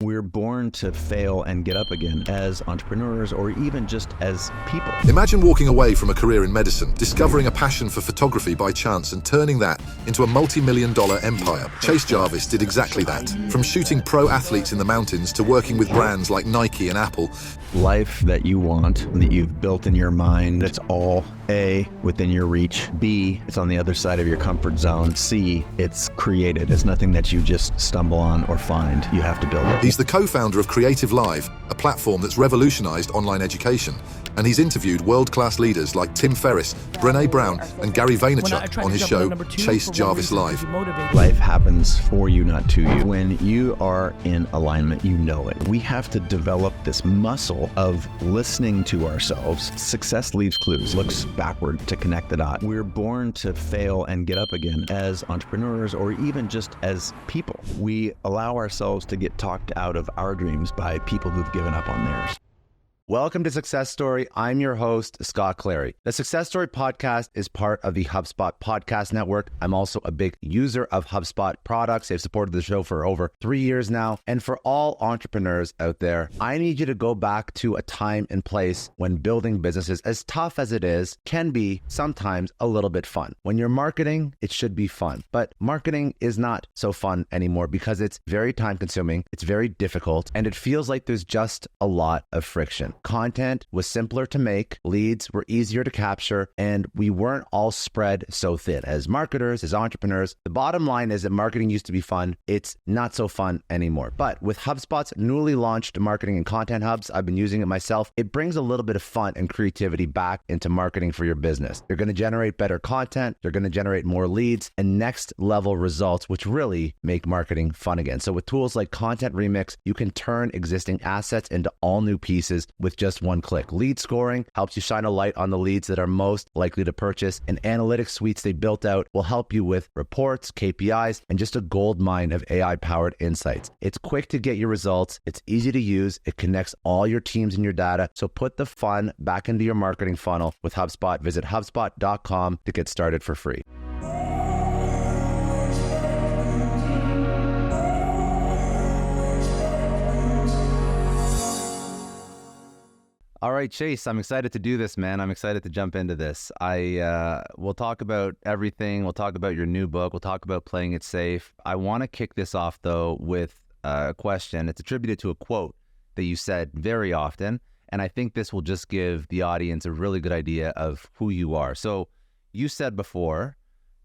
We're born to fail and get up again as entrepreneurs or even just as people. Imagine walking away from a career in medicine, discovering a passion for photography by chance and turning that into a multi-million-dollar empire. Chase Jarvis did exactly that. From shooting pro athletes in the mountains to working with brands like Nike and Apple. Life that you want, that you've built in your mind, it's all A, within your reach. B, it's on the other side of your comfort zone. C, it's created. It's nothing that you just stumble on or find. You have to build it. He's the co-founder of CreativeLive, a platform that's revolutionized online education. And he's interviewed world-class leaders like Tim Ferriss, Brené Brown, and Gary Vaynerchuk on his show, Chase Jarvis Live. Life happens for you, not to you. When you are in alignment, you know it. We have to develop this muscle of listening to ourselves. Success leaves clues, looks backward to connect the dot. We're born to fail and get up again as entrepreneurs or even just as people. We allow ourselves to get talked out of our dreams by people who've given up on theirs. Welcome to Success Story. I'm your host, Scott Clary. The Success Story podcast is part of the HubSpot podcast network. I'm also a big user of HubSpot products. They've supported the show for over 3 years now. And for all entrepreneurs out there, I need you to go back to a time and place when building businesses, as tough as it is, can be sometimes a little bit fun. When you're marketing, it should be fun. But marketing is not so fun anymore because it's very time consuming, it's very difficult, and it feels like there's just a lot of friction. Content was simpler to make, leads were easier to capture, and we weren't all spread so thin. As marketers, as entrepreneurs, the bottom line is that marketing used to be fun. It's not so fun anymore. But with HubSpot's newly launched marketing and content hubs, I've been using it myself, it brings a little bit of fun and creativity back into marketing for your business. You're going to generate better content, you're going to generate more leads, and next level results, which really make marketing fun again. So with tools like Content Remix, you can turn existing assets into all new pieces with just one click. Lead scoring helps you shine a light on the leads that are most likely to purchase, and analytics suites they built out will help you with reports, KPIs, and just a gold mine of AI-powered insights. It's quick to get your results. It's easy to use. It connects all your teams and your data. So put the fun back into your marketing funnel with HubSpot. Visit HubSpot.com to get started for free. All right, Chase, I'm excited to do this, man. I'm excited to jump into this. We'll talk about everything. We'll talk about your new book. We'll talk about playing it safe. I want to kick this off, though, with a question. It's attributed to a quote that you said very often, and I think this will just give the audience a really good idea of who you are. So you said before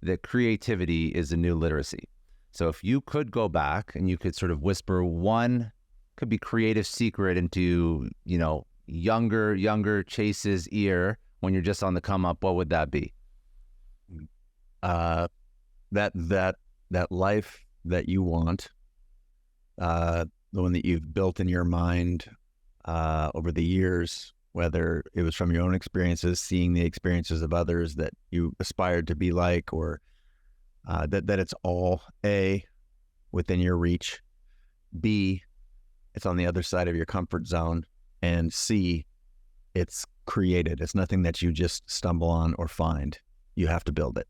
that creativity is a new literacy. So if you could go back and you could sort of whisper one, could be creative secret into, younger Chase's ear when you're just on the come up, what would that be? That life that you want, the one that you've built in your mind over the years, whether it was from your own experiences, seeing the experiences of others that you aspired to be like, or that it's all A, within your reach, B, it's on the other side of your comfort zone, and C, it's created. It's nothing that you just stumble on or find. You have to build it.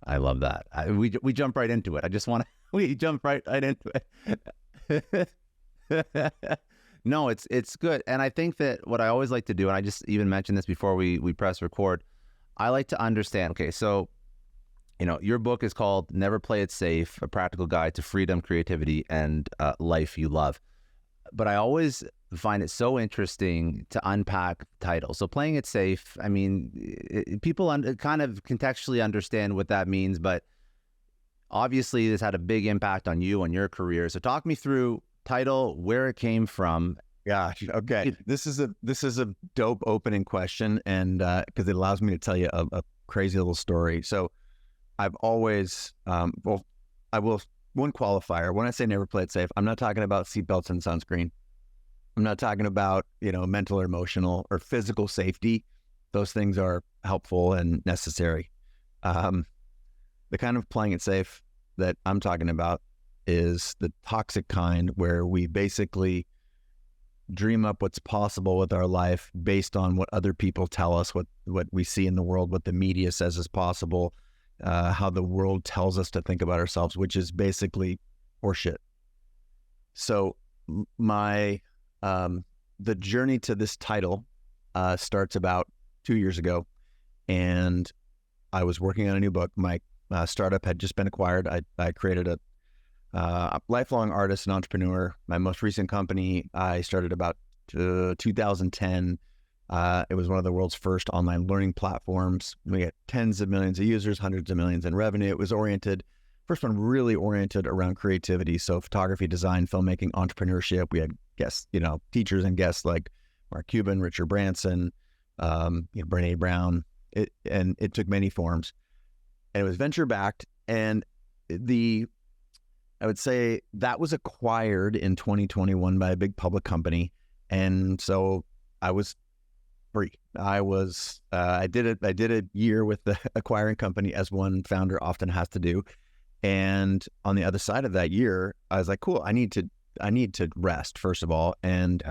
I love that. We jump right into it. We jump right into it. No, it's good. And I think that what I always like to do, and I just even mentioned this before we press record, I like to understand, okay, so, your book is called Never Play It Safe, A Practical Guide to Freedom, Creativity, and Life You Love. But I always find it so interesting to unpack the title. So playing it safe, I mean, people kind of contextually understand what that means, but obviously this had a big impact on you, on your career. So talk me through title, where it came from. Gosh, okay. This is a dope opening question, and because it allows me to tell you a crazy little story. So I've always, one qualifier, when I say never play it safe, I'm not talking about seatbelts and sunscreen. I'm not talking about, mental or emotional or physical safety. Those things are helpful and necessary. The kind of playing it safe that I'm talking about is the toxic kind, where we basically dream up what's possible with our life based on what other people tell us, what we see in the world, what the media says is possible, how the world tells us to think about ourselves, which is basically horseshit. So my the journey to this title starts about 2 years ago, and I was working on a new book. My startup had just been acquired. I created a lifelong artist and entrepreneur. My most recent company I started about 2010. It was one of the world's first online learning platforms. We had tens of millions of users, hundreds of millions in revenue. It was first one really oriented around creativity. So photography, design, filmmaking, entrepreneurship. We had guests, teachers and guests like Mark Cuban, Richard Branson, Brene Brown. It took many forms. And it was venture backed. And I would say that was acquired in 2021 by a big public company. And so I was free. I did a year with the acquiring company, as one founder often has to do. And on the other side of that year, I was like, cool, I need to rest, first of all. And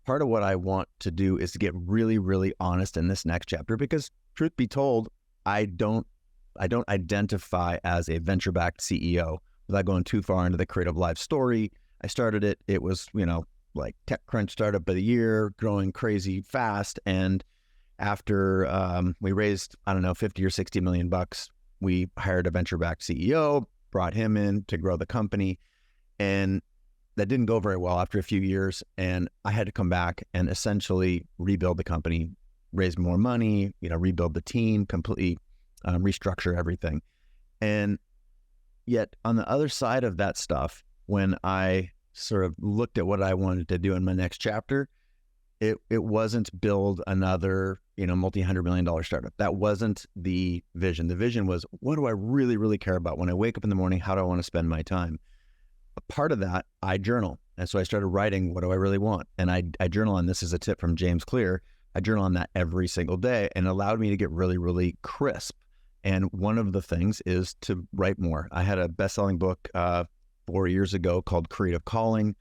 part of what I want to do is to get really, really honest in this next chapter, because truth be told, I don't identify as a venture-backed CEO without going too far into the CreativeLive story. I started it. It was, like TechCrunch startup of the year, growing crazy fast. And after we raised, I don't know, 50 or 60 million bucks, we hired a venture-backed CEO, brought him in to grow the company. And that didn't go very well after a few years. And I had to come back and essentially rebuild the company, raise more money, rebuild the team, completely restructure everything. And yet on the other side of that stuff, when I sort of looked at what I wanted to do in my next chapter, it wasn't build another, multi-$100 million startup. That wasn't the vision. The vision was, what do I really, really care about? When I wake up in the morning, how do I want to spend my time? A part of that, I journal. And so I started writing, what do I really want? And I journal on, this is a tip from James Clear, I journal on that every single day, and it allowed me to get really, really crisp. And one of the things is to write more. I had a best-selling book 4 years ago called Creative Calling,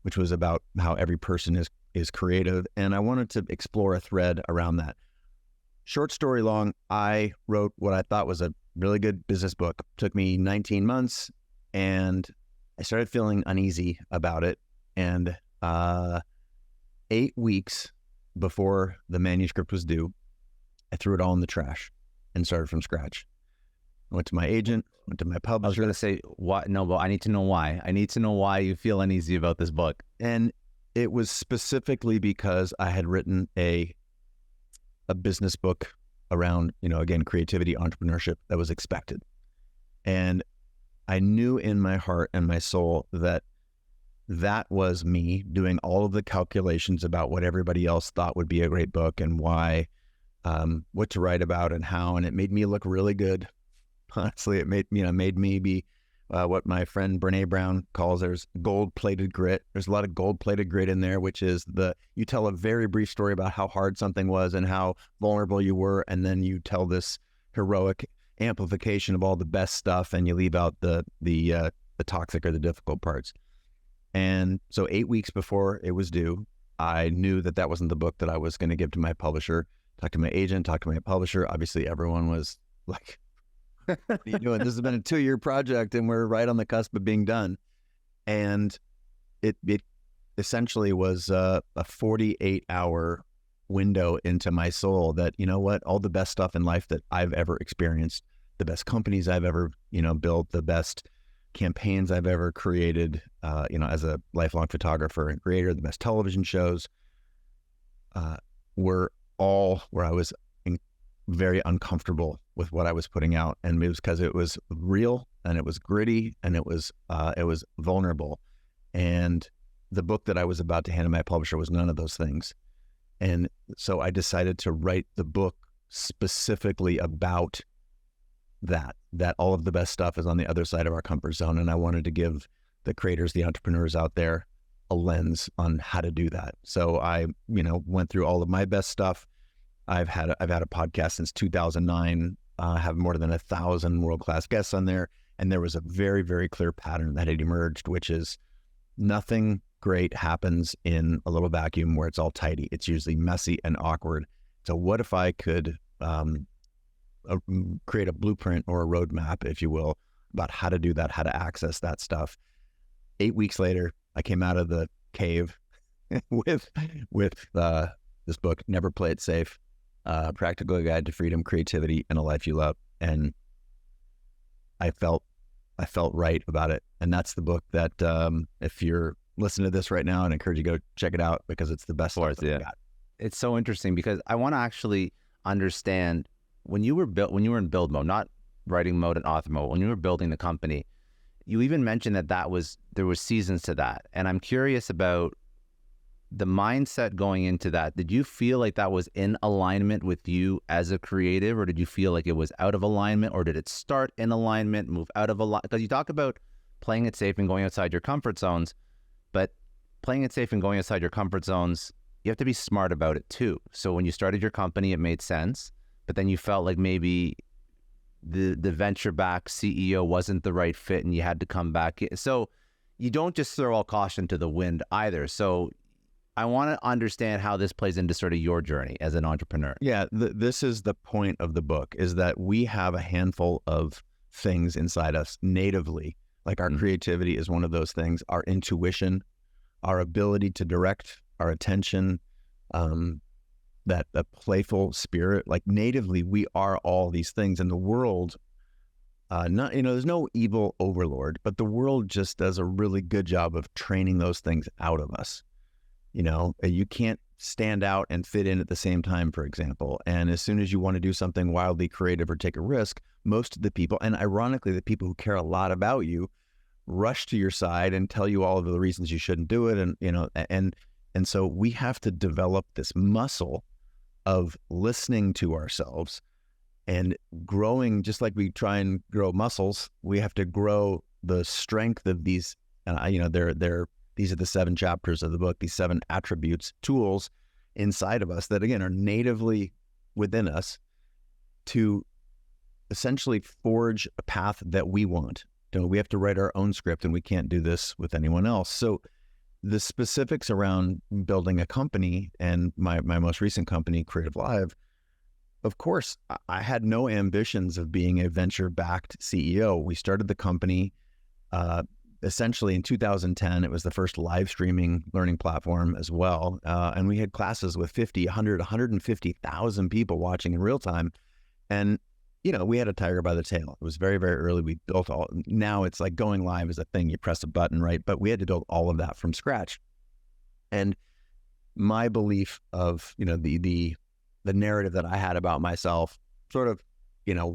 which was about how every person is creative. And I wanted to explore a thread around that. Short story long, I wrote what I thought was a really good business book. It took me 19 months, and I started feeling uneasy about it. And 8 weeks before the manuscript was due, I threw it all in the trash and started from scratch. I went to my agent, went to my publisher. I was going to say, what? No, but I need to know why. I need to know why you feel uneasy about this book. And it was specifically because I had written a business book around, again, creativity, entrepreneurship that was expected. And I knew in my heart and my soul that was me doing all of the calculations about what everybody else thought would be a great book and why, what to write about and how, and it made me look really good. Honestly, it made me be what my friend Brene Brown calls, there's gold-plated grit. There's a lot of gold-plated grit in there, which is you tell a very brief story about how hard something was and how vulnerable you were, and then you tell this heroic amplification of all the best stuff, and you leave out the toxic or the difficult parts. And so 8 weeks before it was due, I knew that wasn't the book that I was going to give to my publisher. Talked to my agent, talked to my publisher. Obviously, everyone was like, what are you doing? This has been a 2-year project and we're right on the cusp of being done. And it essentially was a 48-hour window into my soul that, all the best stuff in life that I've ever experienced, the best companies I've ever, built, the best campaigns I've ever created, as a lifelong photographer and creator, the best television shows, were all where I was very uncomfortable with what I was putting out. And it was because it was real and it was gritty and it was vulnerable. And the book that I was about to hand to my publisher was none of those things. And so I decided to write the book specifically about that all of the best stuff is on the other side of our comfort zone. And I wanted to give the creators, the entrepreneurs out there, a lens on how to do that. So I, went through all of my best stuff. I've had a podcast since 2009, have more than 1,000 world-class guests on there. And there was a very, very clear pattern that had emerged, which is nothing great happens in a little vacuum where it's all tidy. It's usually messy and awkward. So what if I could create a blueprint or a roadmap, if you will, about how to do that, how to access that stuff? 8 weeks later, I came out of the cave with this book, Never Play It Safe, Practical Guide to Freedom, Creativity, and a Life You Love. And I felt right about it. And that's the book that if you're listening to this right now, and I encourage you to go check it out because it's the best stuff that I got. It's so interesting because I want to actually understand when you were in build mode, not writing mode and author mode, when you were building the company, you even mentioned that there was seasons to that. And I'm curious about the mindset going into that. Did you feel like that was in alignment with you as a creative, or did you feel like it was out of alignment, or did it start in alignment, move out of alignment? Because you talk about playing it safe and going outside your comfort zones, but playing it safe and going outside your comfort zones, you have to be smart about it too. So when you started your company, it made sense, but then you felt like maybe the venture-backed CEO wasn't the right fit and you had to come back. So you don't just throw all caution to the wind either. So I want to understand how this plays into sort of your journey as an entrepreneur. Yeah, this is the point of the book, is that we have a handful of things inside us natively. Like our creativity is one of those things, our intuition, our ability to direct our attention, that a playful spirit. Like natively, we are all these things in the world. There's no evil overlord, but the world just does a really good job of training those things out of us. You can't stand out and fit in at the same time, for example. And as soon as you want to do something wildly creative or take a risk, most of the people, and ironically, the people who care a lot about you, rush to your side and tell you all of the reasons you shouldn't do it. And so we have to develop this muscle of listening to ourselves and growing. Just like we try and grow muscles, we have to grow the strength of these. These are the 7 chapters of the book, these 7 attributes, tools inside of us that, again, are natively within us to essentially forge a path that we want. We have to write our own script, and we can't do this with anyone else. So the specifics around building a company and my most recent company, CreativeLive, of course, I had no ambitions of being a venture-backed CEO. We started the company essentially in 2010. It was the first live streaming learning platform as well. And we had classes with 50, 100, 150,000 people watching in real time. And, we had a tiger by the tail. It was very, very early. We built now it's like going live is a thing. You press a button, right? But we had to build all of that from scratch. And my belief of, the narrative that I had about myself, sort of,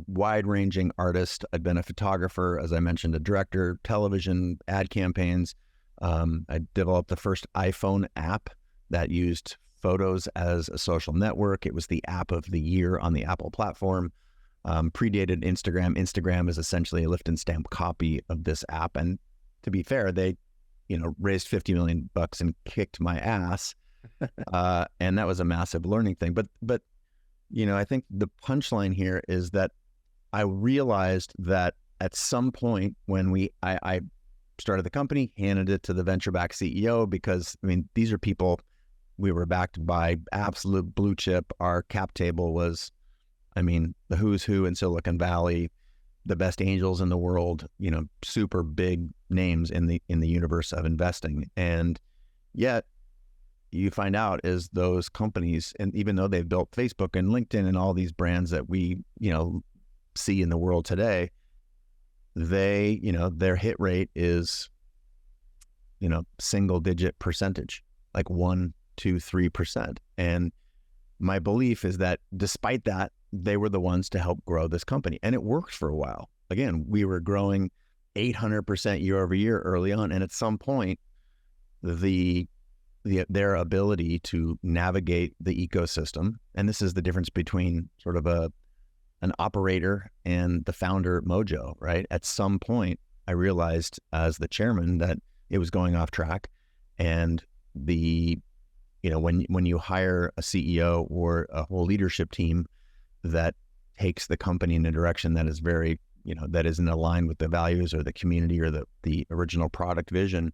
wide-ranging artist. I'd been a photographer, as I mentioned, a director, television, ad campaigns. I developed the first iPhone app that used photos as a social network. It was the app of the year on the Apple platform. Predated Instagram. Instagram is essentially a lift and stamp copy of this app. And to be fair, they, raised $50 million and kicked my ass. And that was a massive learning thing. But I think the punchline here is that I realized that at some point when I started the company, handed it to the venture-backed CEO, because, these are people, we were backed by absolute blue chip. Our cap table was, the who's who in Silicon Valley, the best angels in the world, super big names in the universe of investing. And yet, you find out is those companies, and even though they've built Facebook and LinkedIn and all these brands that we, see in the world today, they, their hit rate is, single digit percentage, like 1, 2, 3%. And my belief is that despite that, they were the ones to help grow this company. And it worked for a while. Again, we were growing 800% year over year early on. And at some point, their ability to navigate the ecosystem, and this is the difference between sort of an operator and the founder mojo, right? At some point, I realized as the chairman that it was going off track. And when you hire a CEO or a whole leadership team that takes the company in a direction that is very, that isn't aligned with the values or the community or the original product vision,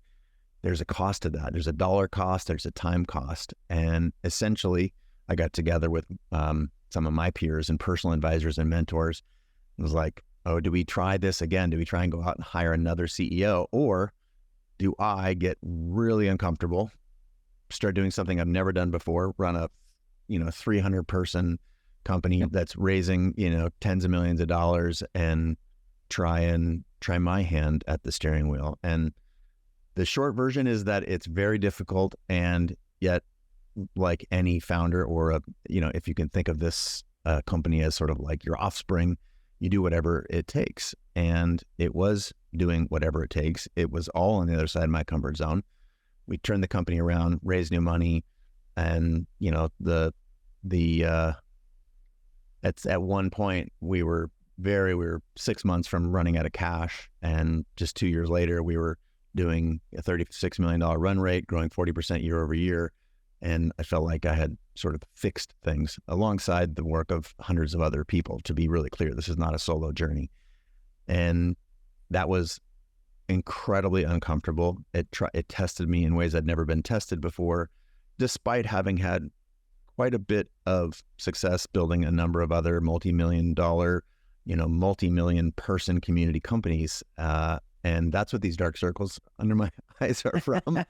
there's a cost to that. There's a dollar cost, there's a time cost. And essentially, I got together with some of my peers and personal advisors and mentors. It was like, oh, do we try this again? Do we try and go out and hire another CEO? Or do I get really uncomfortable, start doing something I've never done before, run a 300 person company that's raising tens of millions of dollars, and try my hand at the steering wheel? And the short version is that it's very difficult, and yet, like any founder, or if you can think of this company as sort of like your offspring, you do whatever it takes. And it was doing whatever it takes. It was all on the other side of my comfort zone. We turned the company around, raised new money, and at one point we were 6 months from running out of cash, and just 2 years later we were doing a $36 million run rate, growing 40% year over year. And I felt like I had sort of fixed things alongside the work of hundreds of other people. To be really clear, this is not a solo journey. And that was incredibly uncomfortable. It tested me in ways I'd never been tested before, despite having had quite a bit of success building a number of other multi-million dollar, multi-million person community companies. And that's what these dark circles under my eyes are from.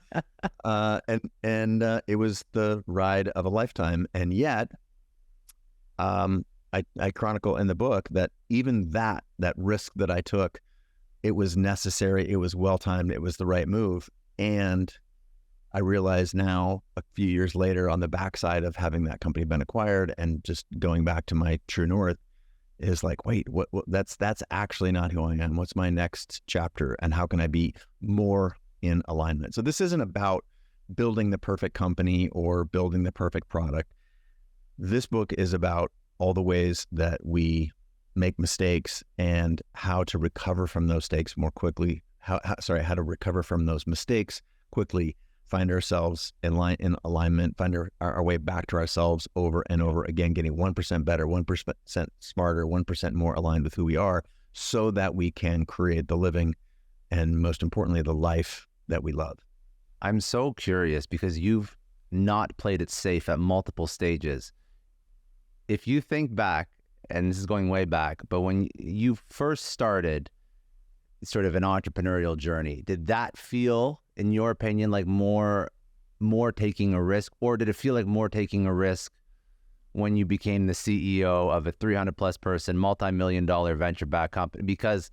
And it was the ride of a lifetime. And yet, I chronicle in the book that even that risk that I took, it was necessary, it was well-timed, it was the right move. And I realize now, a few years later, on the backside of having that company been acquired and just going back to my true north, is like, wait, what that's actually not who I am. What's my next chapter, and how can I be more in alignment? So this isn't about building the perfect company or building the perfect product. This book is about all the ways that we make mistakes and how to recover from those mistakes more quickly. How to recover from those mistakes quickly, find ourselves in alignment, find our way back to ourselves over and over again, getting 1% better, 1% smarter, 1% more aligned with who we are, so that we can create the living and, most importantly, the life that we love. I'm so curious because you've not played it safe at multiple stages. If you think back, and this is going way back, but when you first started sort of an entrepreneurial journey, did that feel, in your opinion, like more taking a risk, or did it feel like more taking a risk when you became the CEO of a 300 plus person, multi-million-dollar venture-backed company? Because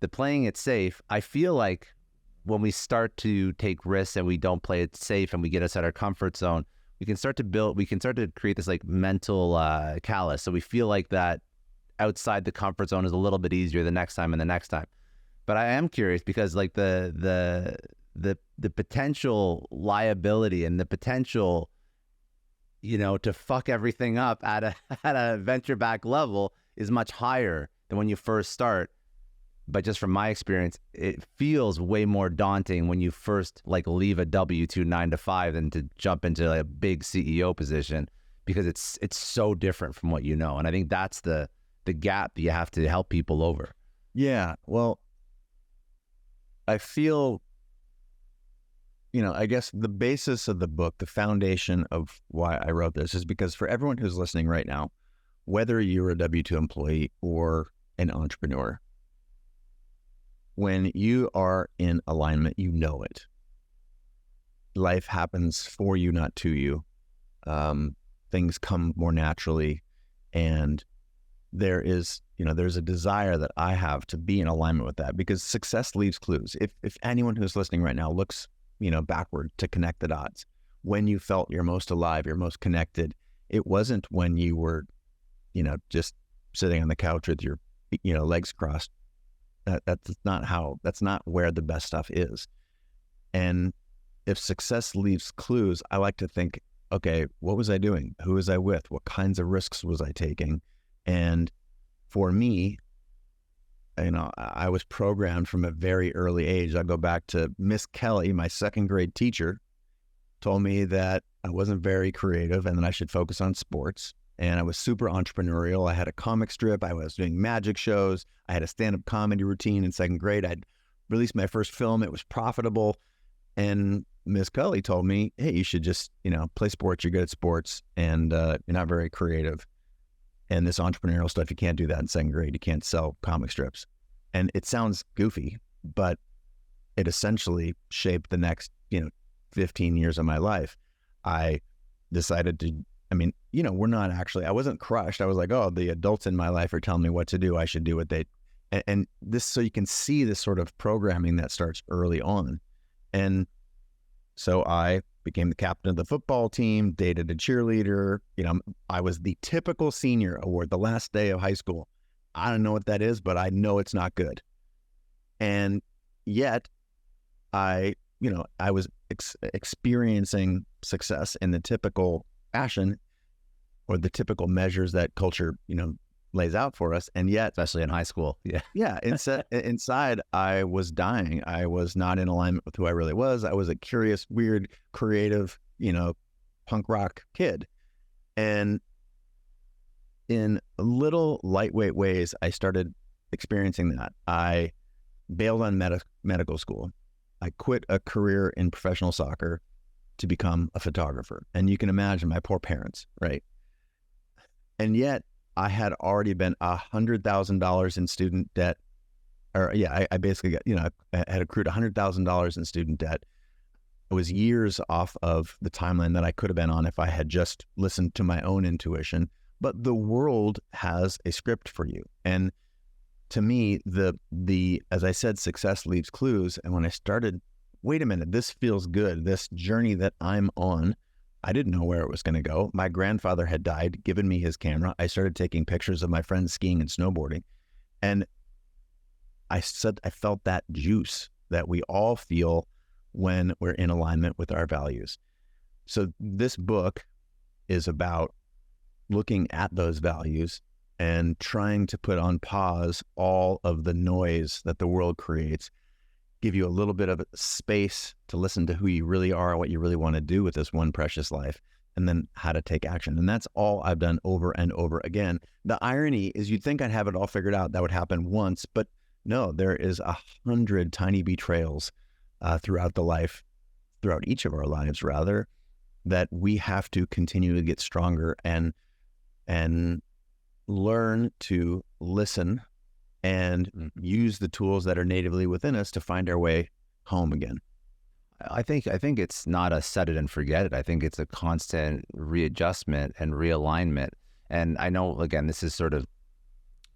the playing it safe, I feel like when we start to take risks and we don't play it safe and we get us out of our comfort zone, we can start to create this like mental callus. So we feel like that outside the comfort zone is a little bit easier the next time and the next time. But I am curious because like the potential liability and the potential, to fuck everything up at a venture back level is much higher than when you first start. But just from my experience, it feels way more daunting when you first like leave a W-2 9-to-5 than to jump into like a big CEO position, because it's so different from what you know. And I think that's the gap that you have to help people over. Yeah. Well, I feel, I guess the basis of the book, the foundation of why I wrote this, is because for everyone who's listening right now, whether you're a W-2 employee or an entrepreneur, when you are in alignment, you know it. Life happens for you, not to you. Things come more naturally, and there's a desire that I have to be in alignment with that, because success leaves clues. If anyone who's listening right now looks, backward to connect the dots, when you felt your most alive, your most connected, it wasn't when you were, just sitting on the couch with your, legs crossed. That's not where the best stuff is. And if success leaves clues, I like to think, okay, what was I doing? Who was I with? What kinds of risks was I taking? And for me, I was programmed from a very early age. I go back to Miss Kelly, my second grade teacher, told me that I wasn't very creative and that I should focus on sports. And I was super entrepreneurial. I had a comic strip. I was doing magic shows. I had a stand-up comedy routine in second grade. I'd released my first film. It was profitable. And Miss Kelly told me, hey, you should just, play sports. You're good at sports, and you're not very creative. And this entrepreneurial stuff, you can't do that in second grade. You can't sell comic strips. And it sounds goofy, but it essentially shaped the next, 15 years of my life. I decided to, I wasn't crushed. I was like, oh, the adults in my life are telling me what to do. I should do what and this, so you can see this sort of programming that starts early on. And so I became the captain of the football team, dated a cheerleader. I was the typical senior award, the last day of high school. I don't know what that is, but I know it's not good. And yet I was experiencing success in the typical fashion or the typical measures that culture, lays out for us. And yet, especially in high school. Yeah. Yeah. Inside, I was dying. I was not in alignment with who I really was. I was a curious, weird, creative, punk rock kid. And in little lightweight ways, I started experiencing that. I bailed on medical school. I quit a career in professional soccer to become a photographer. And you can imagine my poor parents, right? And yet I had already been $100,000 in student debt. I basically got, I had accrued $100,000 in student debt. I was years off of the timeline that I could have been on if I had just listened to my own intuition. But the world has a script for you. And to me, as I said, success leaves clues. And when I started, wait a minute, this feels good. This journey that I'm on, I didn't know where it was going to go. My grandfather had died, given me his camera. I started taking pictures of my friends skiing and snowboarding. And I felt that juice that we all feel when we're in alignment with our values. So this book is about looking at those values and trying to put on pause all of the noise that the world creates, give you a little bit of space to listen to who you really are and what you really want to do with this one precious life, and then how to take action. And that's all I've done over and over again. The irony is you'd think I'd have it all figured out. That would happen once, but no, there is 100 tiny betrayals throughout each of our lives, rather, that we have to continue to get stronger and learn to listen and use the tools that are natively within us to find our way home again. I think it's not a set it and forget it. I think it's a constant readjustment and realignment. And I know, again, this is sort of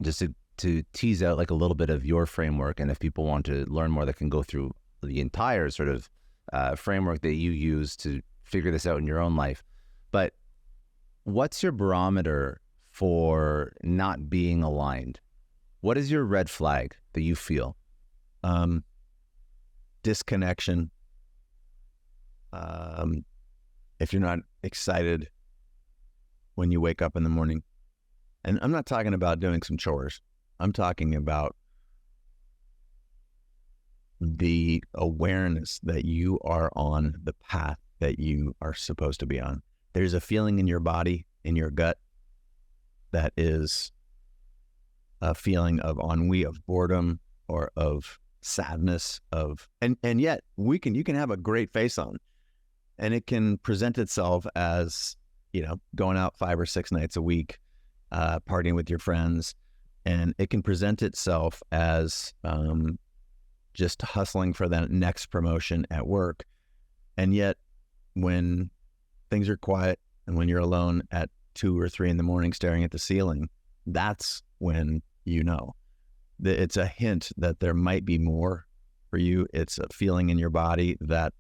just to tease out like a little bit of your framework. And if people want to learn more, they can go through the entire sort of framework that you use to figure this out in your own life. But what's your barometer for not being aligned? What is your red flag that you feel? Disconnection. If you're not excited when you wake up in the morning, and I'm not talking about doing some chores. I'm talking about the awareness that you are on the path that you are supposed to be on. There's a feeling in your body, in your gut, that is a feeling of ennui, of boredom, or of sadness, and yet you can have a great face on, and it can present itself as, going out 5 or 6 nights a week, partying with your friends, and it can present itself as just hustling for that next promotion at work. And yet when things are quiet and when you're alone at 2 or 3 in the morning staring at the ceiling, that's when it's a hint that there might be more for you. It's a feeling in your body that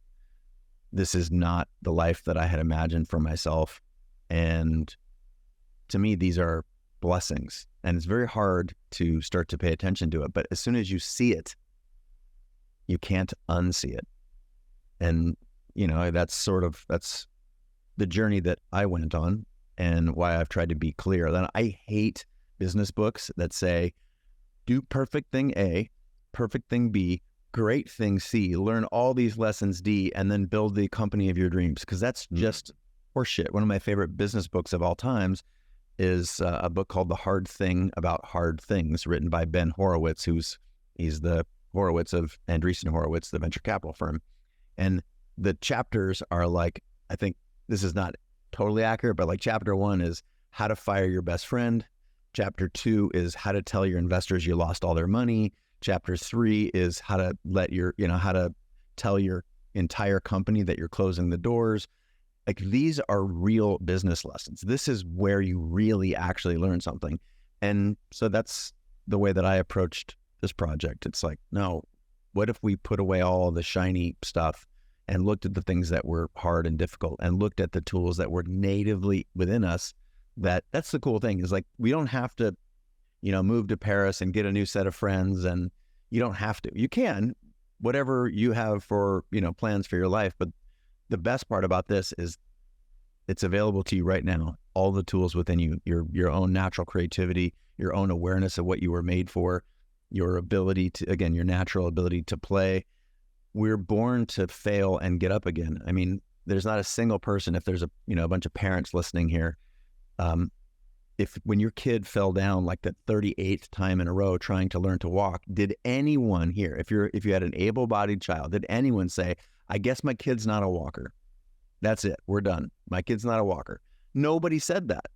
this is not the life that I had imagined for myself. And to me, these are blessings, and it's very hard to start to pay attention to it. But as soon as you see it, you can't unsee it. And, that's the journey that I went on, and why I've tried to be clear. Then I hate business books that say, do perfect thing A, perfect thing B, great thing C, learn all these lessons D, and then build the company of your dreams. Because that's just horseshit. One of my favorite business books of all times is a book called The Hard Thing About Hard Things, written by Ben Horowitz, he's the Horowitz of Andreessen Horowitz, the venture capital firm. And the chapters are like, I think this is not totally accurate, but like chapter 1 is how to fire your best friend. Chapter 2 is how to tell your investors you lost all their money. Chapter 3 is how to how to tell your entire company that you're closing the doors. Like, these are real business lessons. This is where you really actually learn something. And so that's the way that I approached this project. It's like, no, what if we put away all the shiny stuff and looked at the things that were hard and difficult and looked at the tools that were natively within us? That's the cool thing, is like, we don't have to, move to Paris and get a new set of friends, and you don't have to. You can, whatever you have for, plans for your life. But the best part about this is it's available to you right now. All the tools within you, your own natural creativity, your own awareness of what you were made for, your ability to, again, your natural ability to play. We're born to fail and get up again. I mean, there's not a single person, if there's a bunch of parents listening here, if when your kid fell down like the 38th time in a row trying to learn to walk, did anyone here, if you had an able-bodied child, did anyone say, I guess my kid's not a walker? That's it. We're done. My kid's not a walker. Nobody said that.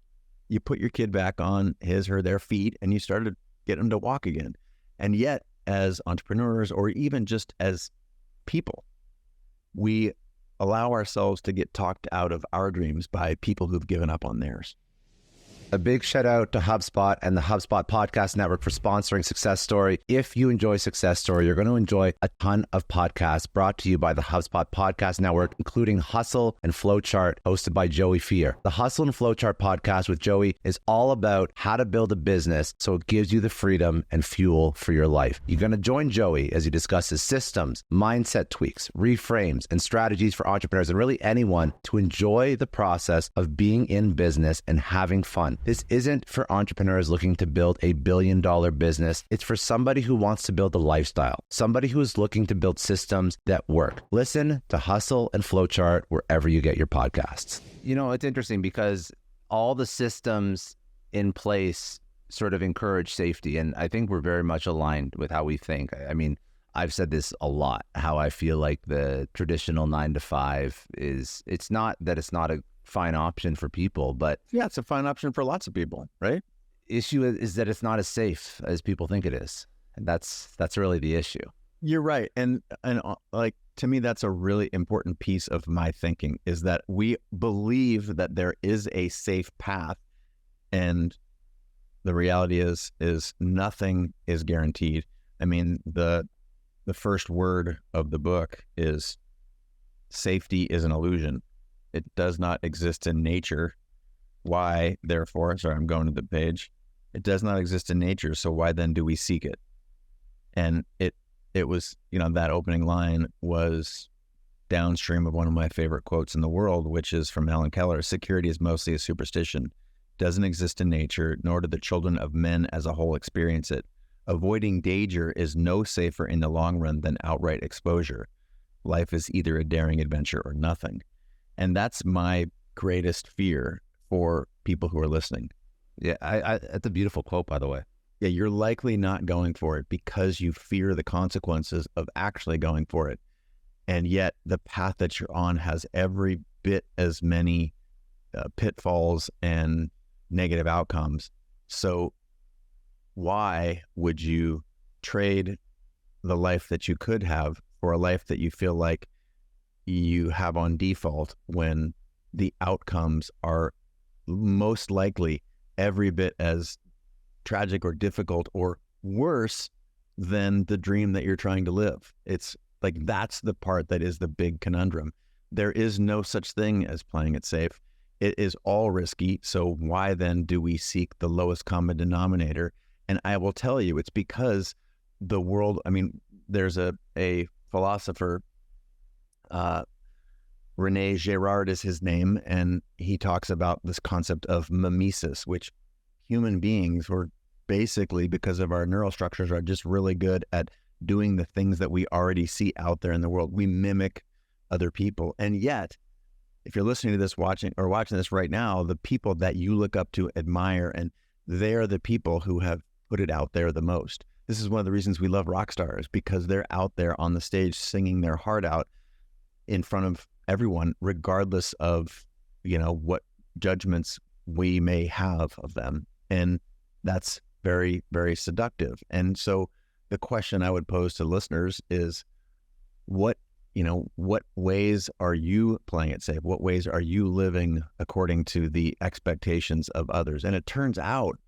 You put your kid back on his or their feet and you started to get them to walk again. And yet, as entrepreneurs, or even just as people, we allow ourselves to get talked out of our dreams by people who've given up on theirs. A big shout out to HubSpot and the HubSpot Podcast Network for sponsoring Success Story. If you enjoy Success Story, you're going to enjoy a ton of podcasts brought to you by the HubSpot Podcast Network, including Hustle and Flowchart, hosted by Joey Fear. The Hustle and Flowchart podcast with Joey is all about how to build a business so it gives you the freedom and fuel for your life. You're going to join Joey as he discusses systems, mindset tweaks, reframes, and strategies for entrepreneurs and really anyone to enjoy the process of being in business and having fun. This isn't for entrepreneurs looking to build a billion-dollar business. It's for somebody who wants to build a lifestyle, somebody who is looking to build systems that work. Listen to Hustle and Flowchart wherever you get your podcasts. It's interesting because all the systems in place sort of encourage safety, and I think we're very much aligned with how we think. I mean, I've said this a lot, how I feel like the traditional 9-to-5 it's not that it's not a fine option for people, but yeah, it's a fine option for lots of people, right? Issue is that it's not as safe as people think it is, and that's really the issue. You're right, and like, to me, that's a really important piece of my thinking, is that we believe that there is a safe path, and the reality is nothing is guaranteed. I mean, the first word of the book is safety is an illusion. It does not exist in nature. Why, therefore, sorry, I'm going to the page. It does not exist in nature, so why then do we seek it? And it was, that opening line was downstream of one of my favorite quotes in the world, which is from Helen Keller: security is mostly a superstition. Doesn't exist in nature, nor do the children of men as a whole experience it. Avoiding danger is no safer in the long run than outright exposure. Life is either a daring adventure or nothing. And that's my greatest fear for people who are listening. Yeah, that's a beautiful quote, by the way. Yeah, you're likely not going for it because you fear the consequences of actually going for it. And yet the path that you're on has every bit as many pitfalls and negative outcomes. So why would you trade the life that you could have for a life that you feel like you have on default, when the outcomes are most likely every bit as tragic or difficult or worse than the dream that you're trying to live? It's like, that's the part that is the big conundrum. There is no such thing as playing it safe. It is all risky. So why then do we seek the lowest common denominator? And I will tell you, it's because the world, I mean, there's a philosopher, Rene Girard is his name, and he talks about this concept of mimesis, which human beings were basically, because of our neural structures, are just really good at doing the things that we already see out there in the world. We mimic other people. And yet, if you're listening to this, watching this right now, the people that you look up to, admire, and they're the people who have put it out there the most. This is one of the reasons we love rock stars, because they're out there on the stage singing their heart out in front of everyone, regardless of, what judgments we may have of them. And that's very, very seductive. And so the question I would pose to listeners is, what ways are you playing it safe? What ways are you living according to the expectations of others? And it turns out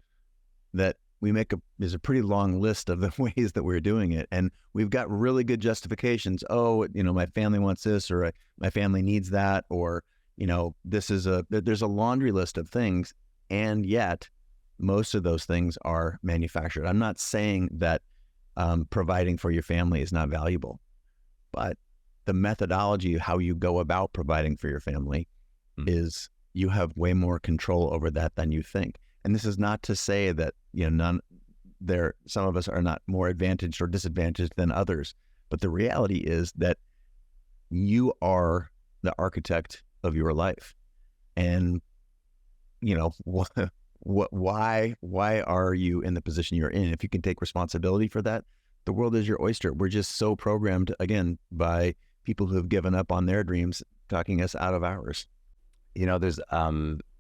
that there's a pretty long list of the ways that we're doing it. And we've got really good justifications. Oh, my family wants this, or my family needs that, or, there's a laundry list of things. And yet most of those things are manufactured. I'm not saying that providing for your family is not valuable, but the methodology of how you go about providing for your family is, you have way more control over that than you think. And this is not to say that, some of us are not more advantaged or disadvantaged than others, but the reality is that you are the architect of your life. And, why are you in the position you're in? If you can take responsibility for that, the world is your oyster. We're just so programmed, again, by people who have given up on their dreams, talking us out of ours. There's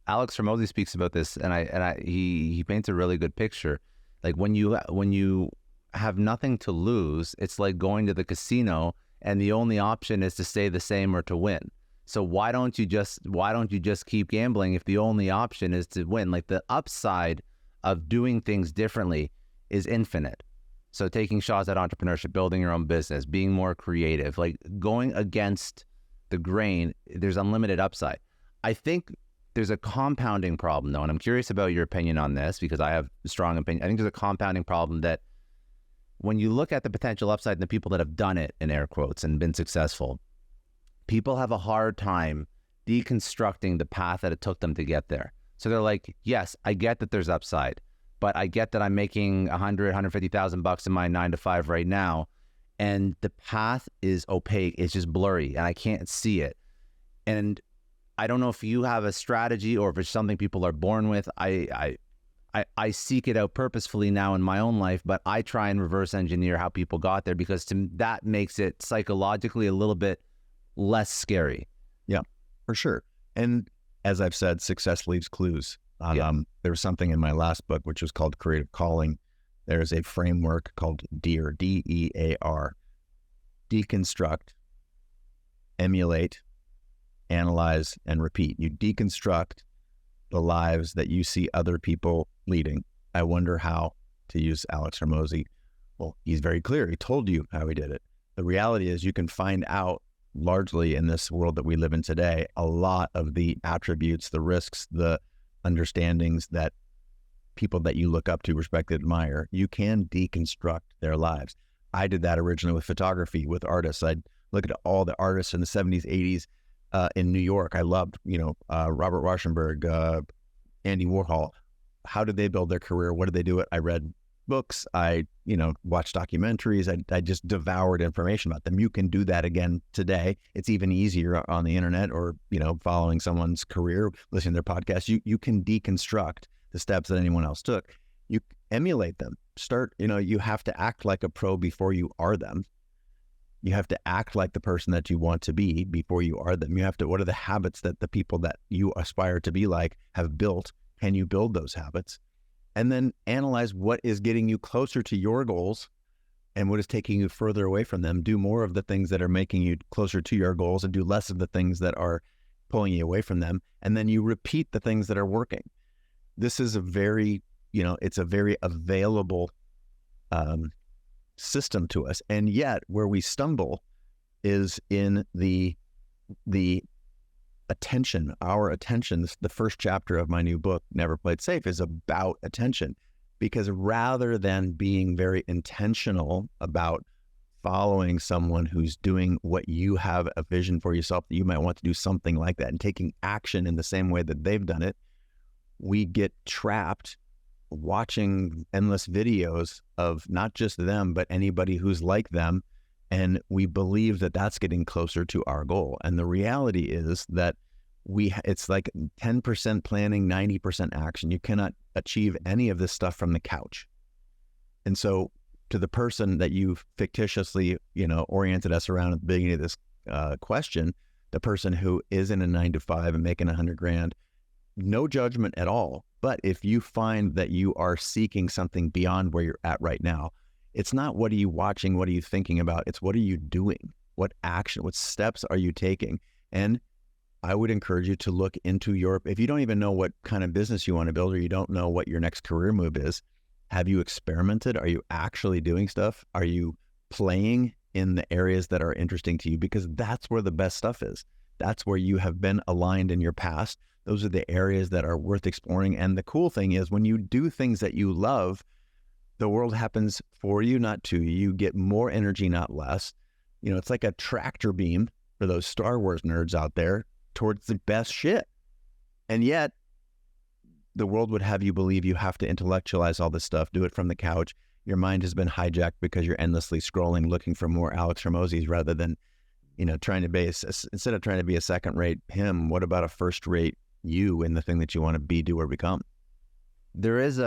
Alex Hormozi speaks about this, and he paints a really good picture. Like when you have nothing to lose, it's like going to the casino and the only option is to stay the same or to win. So why don't you just keep gambling if the only option is to win? Like, the upside of doing things differently is infinite. So taking shots at entrepreneurship, building your own business, being more creative, like going against the grain, there's unlimited upside. I think there's a compounding problem, though, and I'm curious about your opinion on this, because I have a strong opinion. I think there's a compounding problem that when you look at the potential upside in the people that have done it, in air quotes, and been successful, people have a hard time deconstructing the path that it took them to get there. So they're like, yes, I get that there's upside, but I get that I'm making $150,000 in my 9-to-5 right now, and the path is opaque. It's just blurry, and I can't see it. And I don't know if you have a strategy or if it's something people are born with. I seek it out purposefully now in my own life, but I try and reverse engineer how people got there, because that makes it psychologically a little bit less scary. Yeah, for sure. And as I've said, success leaves clues. There was something in my last book, which was called Creative Calling. There's a framework called DEAR, DEAR, deconstruct, emulate, analyze, and repeat. You deconstruct the lives that you see other people leading. I wonder how, to use Alex Hormozi. Well, he's very clear. He told you how he did it. The reality is, you can find out largely in this world that we live in today, a lot of the attributes, the risks, the understandings that people that you look up to, respect, admire, you can deconstruct their lives. I did that originally with photography, with artists. I'd look at all the artists in the 70s, 80s in New York. I loved, Robert Rauschenberg, Andy Warhol. How did they build their career? What did they do? I read books. I, watched documentaries. I just devoured information about them. You can do that again today. It's even easier on the internet, or, following someone's career, listening to their podcast. You can deconstruct the steps that anyone else took. You emulate them. You have to act like a pro before you are them. You have to act like the person that you want to be before you are them. What are the habits that the people that you aspire to be like have built? Can you build those habits? And then analyze what is getting you closer to your goals and what is taking you further away from them. Do more of the things that are making you closer to your goals and do less of the things that are pulling you away from them. And then you repeat the things that are working. This is a very, it's a very available system to us. And yet where we stumble is in the attention, our attention. The first chapter of my new book, Never Played Safe, is about attention, because rather than being very intentional about following someone who's doing what you have a vision for yourself, that you might want to do something like that and taking action in the same way that they've done it, we get trapped watching endless videos of not just them, but anybody who's like them. And we believe that that's getting closer to our goal. And the reality is that it's like 10% planning, 90% action. You cannot achieve any of this stuff from the couch. And so to the person that you've fictitiously, oriented us around at the beginning of this question, the person who is in a 9-to-5 and making $100,000, no judgment at all. But if you find that you are seeking something beyond where you're at right now, It's not what are you watching, what are you thinking about? It's what are you doing? What action, what steps are you taking? And I would encourage you to look into if you don't even know what kind of business you want to build, or you don't know what your next career move is, have you experimented? Are you actually doing stuff? Are you playing in the areas that are interesting to you? Because that's where the best stuff is. That's where you have been aligned in your past. Those are the areas that are worth exploring. And the cool thing is when you do things that you love, the world happens for you, not to you. You get more energy, not less. You know, it's like a tractor beam for those Star Wars nerds out there towards the best shit. And yet the world would have you believe you have to intellectualize all this stuff, do it from the couch. Your mind has been hijacked because you're endlessly scrolling, looking for more Alex Hormozis rather than, you know, instead of trying to be a second-rate him, what about a first-rate you in the thing that you want to be, do, or become? There is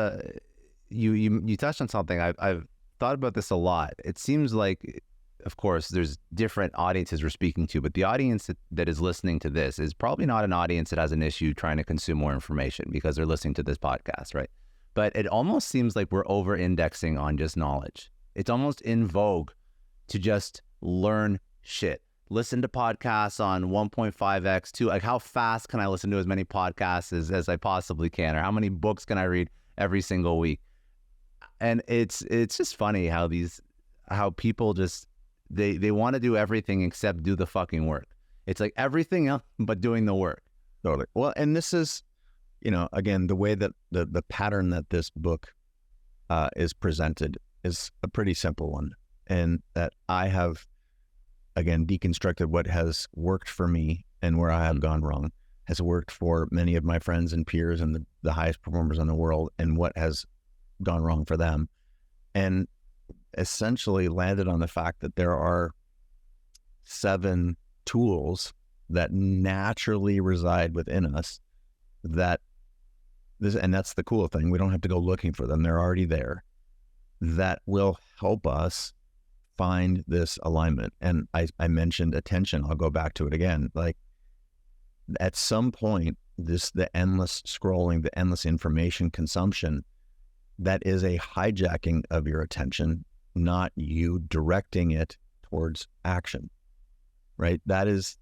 you touched on something. I've thought about this a lot. It seems like, of course, there's different audiences we're speaking to, but the audience that is listening to this is probably not an audience that has an issue trying to consume more information because they're listening to this podcast, right? But it almost seems like we're over-indexing on just knowledge. It's almost in vogue to just learn shit. Listen to podcasts on 1.5x, 2. Like, how fast can I listen to as many podcasts as I possibly can? Or how many books can I read every single week? And it's just funny how people just, they want to do everything except do the fucking work. It's like everything else but doing the work. Totally. Well, and this is, you know, again, the way that the pattern that this book is presented is a pretty simple one. And that I have, again, deconstructed what has worked for me and where I have gone wrong has worked for many of my friends and peers and the highest performers in the world, and what has gone wrong for them. And essentially landed on the fact that there are 7 tools that naturally reside within us and that's the cool thing. We don't have to go looking for them. They're already there, that will help us find this alignment. And I mentioned attention. I'll go back to it again. Like, at some point, the endless scrolling, the endless information consumption, that is a hijacking of your attention, not you directing it towards action, right? That is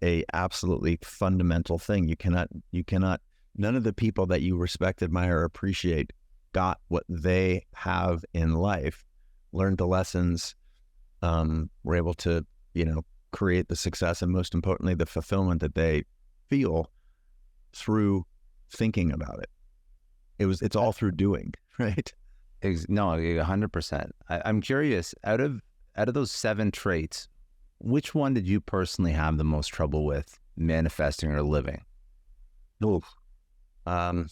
a absolutely fundamental thing. You cannot, none of the people that you respect, admire, or appreciate got what they have in life, learned the lessons, were able to, you know, create the success, and most importantly, the fulfillment that they feel through thinking about it. It's all through doing, right? No, 100%. I'm curious, out of those 7 traits, which one did you personally have the most trouble with manifesting or living? I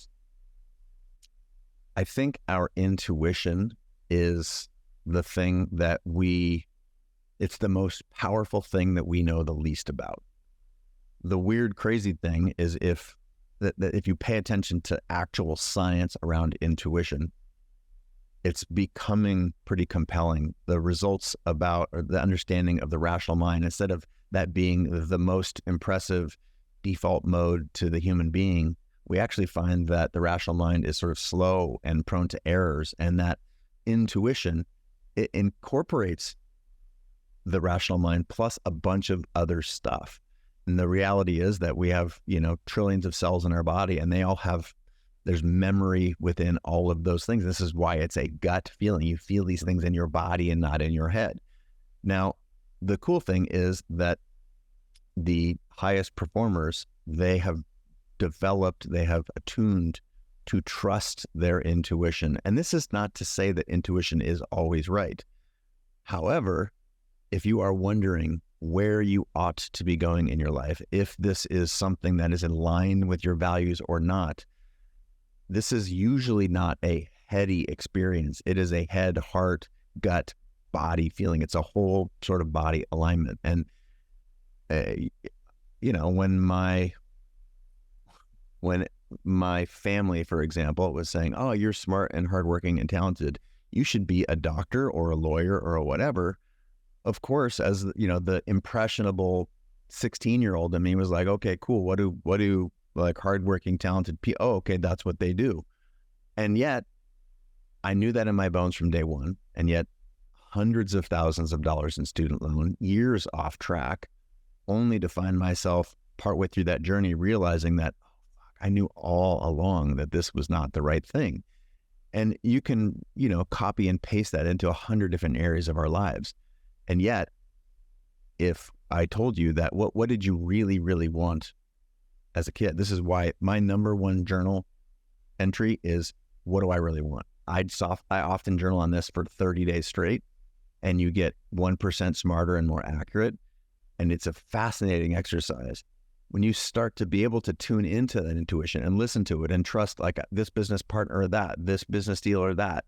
think our intuition is the thing that it's the most powerful thing that we know the least about. The weird, crazy thing is if you pay attention to actual science around intuition, it's becoming pretty compelling. The results about, or the understanding of the rational mind, instead of that being the most impressive default mode to the human being, we actually find that the rational mind is sort of slow and prone to errors, and that intuition, it incorporates the rational mind plus a bunch of other stuff. And the reality is that we have, you know, trillions of cells in our body, and they all have, there's memory within all of those things. This is why it's a gut feeling. You feel these things in your body and not in your head. Now, the cool thing is that the highest performers, they have attuned to trust their intuition. And this is not to say that intuition is always right. However, if you are wondering where you ought to be going in your life, if this is something that is in line with your values or not, this is usually not a heady experience. It is a head, heart, gut, body feeling. It's a whole sort of body alignment. And, you know, when my family, for example, was saying, oh, you're smart and hardworking and talented, you should be a doctor or a lawyer or a whatever. Of course, as you know, the impressionable 16-year-old in me was like, okay, cool. What do like hardworking, talented people? Oh, okay, that's what they do. And yet I knew that in my bones from day one. And yet hundreds of thousands of dollars in student loan, years off track, only to find myself partway through that journey realizing that I knew all along that this was not the right thing. And you can, copy and paste that into 100 different areas of our lives. And yet, if I told you that, what did you really, really want as a kid? This is why my number one journal entry is, what do I really want? I often journal on this for 30 days straight, and you get 1% smarter and more accurate. And it's a fascinating exercise when you start to be able to tune into that intuition and listen to it and trust, like, this business partner or that, this business deal or that.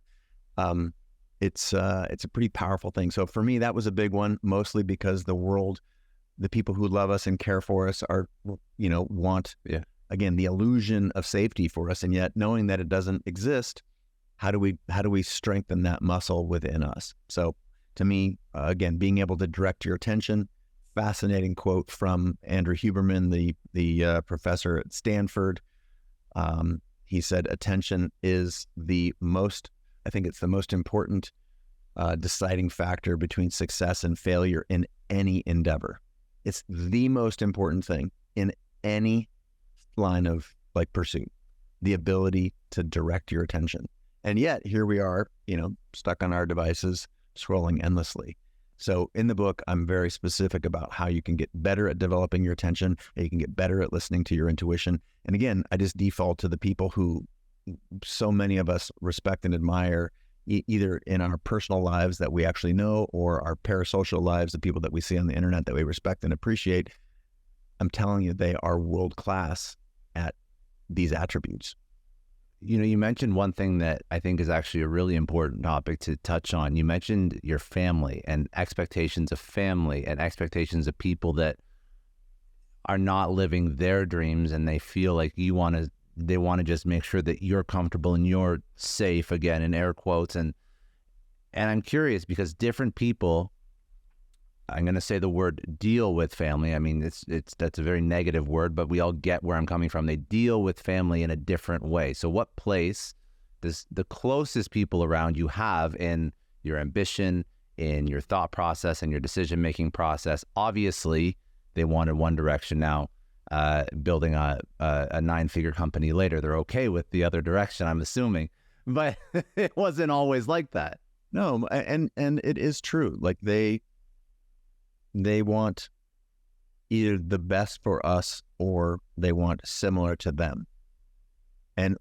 It's a pretty powerful thing. So for me, that was a big one, mostly because the world, the people who love us and care for us are, want, again, the illusion of safety for us. And yet knowing that it doesn't exist, how do we strengthen that muscle within us? So to me, again, being able to direct your attention. Fascinating quote from Andrew Huberman, the professor at Stanford. He said, attention is the most important deciding factor between success and failure in any endeavor. It's the most important thing in any line of pursuit, the ability to direct your attention. And yet here we are, stuck on our devices, scrolling endlessly. So in the book, I'm very specific about how you can get better at developing your attention, how you can get better at listening to your intuition. And again, I just default to the people who so many of us respect and admire, either in our personal lives that we actually know, or our parasocial lives, the people that we see on the internet that we respect and appreciate. I'm telling you, they are world-class at these attributes. You mentioned one thing that I think is actually a really important topic to touch on. You mentioned your family and expectations of family and expectations of people that are not living their dreams, and they feel like they want to just make sure that you're comfortable and you're safe, again, in air quotes. And I'm curious because different people, I'm going to say the word deal with family. I mean, that's a very negative word, but we all get where I'm coming from. They deal with family in a different way. So what place does the closest people around you have in your ambition, in your thought process, and your decision-making process? Obviously, they wanted one direction. Now, building a 9-figure company later, they're okay with the other direction, I'm assuming. But it wasn't always like that. No, and it is true. Like they want either the best for us or they want similar to them. And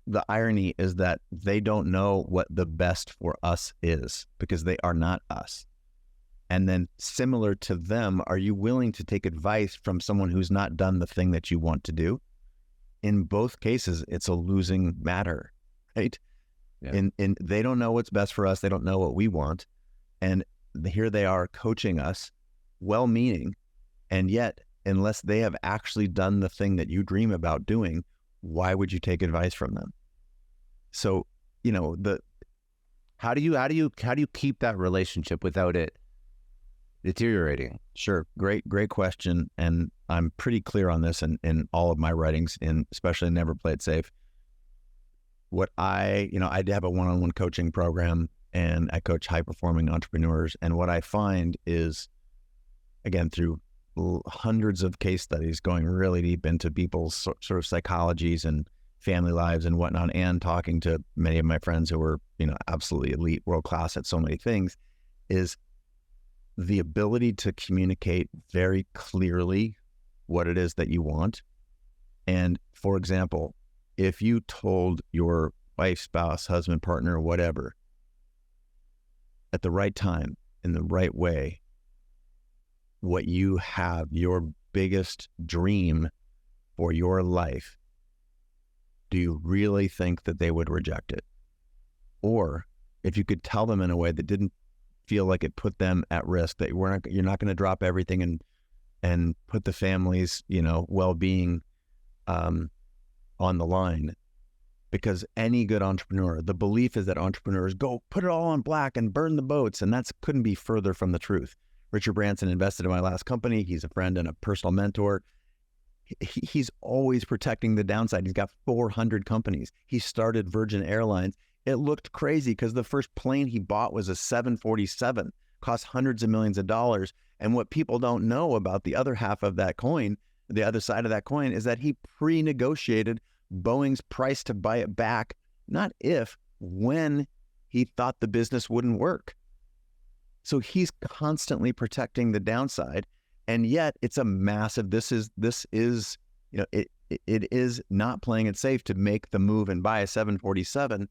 the irony is that they don't know what the best for us is because they are not us. And then similar to them, are you willing to take advice from someone who's not done the thing that you want to do? In both cases, it's a losing matter, right? Yeah. And they don't know what's best for us. They don't know what we want. And here they are coaching us, well-meaning, and yet, unless they have actually done the thing that you dream about doing, why would you take advice from them? So, how do you keep that relationship without it deteriorating? Sure, great question, and I'm pretty clear on this in all of my writings, in especially Never Play It Safe. What I have a one-on-one coaching program, and I coach high-performing entrepreneurs. And what I find is, again, through hundreds of case studies, going really deep into people's sort of psychologies and family lives and whatnot, and talking to many of my friends who are, absolutely elite, world-class at so many things, is the ability to communicate very clearly what it is that you want. And for example, if you told your wife, spouse, husband, partner, whatever, at the right time, in the right way, what you have, your biggest dream for your life, do you really think that they would reject it? Or if you could tell them in a way that didn't feel like it put them at risk, that you're not going to drop everything and put the family's, well-being on the line. Because any good entrepreneur, the belief is that entrepreneurs go put it all on black and burn the boats. And that couldn't be further from the truth. Richard Branson invested in my last company. He's a friend and a personal mentor. He's always protecting the downside. He's got 400 companies. He started Virgin Airlines. It looked crazy because the first plane he bought was a 747, cost hundreds of millions of dollars. And what people don't know about the other half of that coin, the other side of that coin, is that he pre-negotiated Boeing's price to buy it back, not if, when he thought the business wouldn't work. So he's constantly protecting the downside. And yet it's a massive, this is, it is not playing it safe to make the move and buy a 747,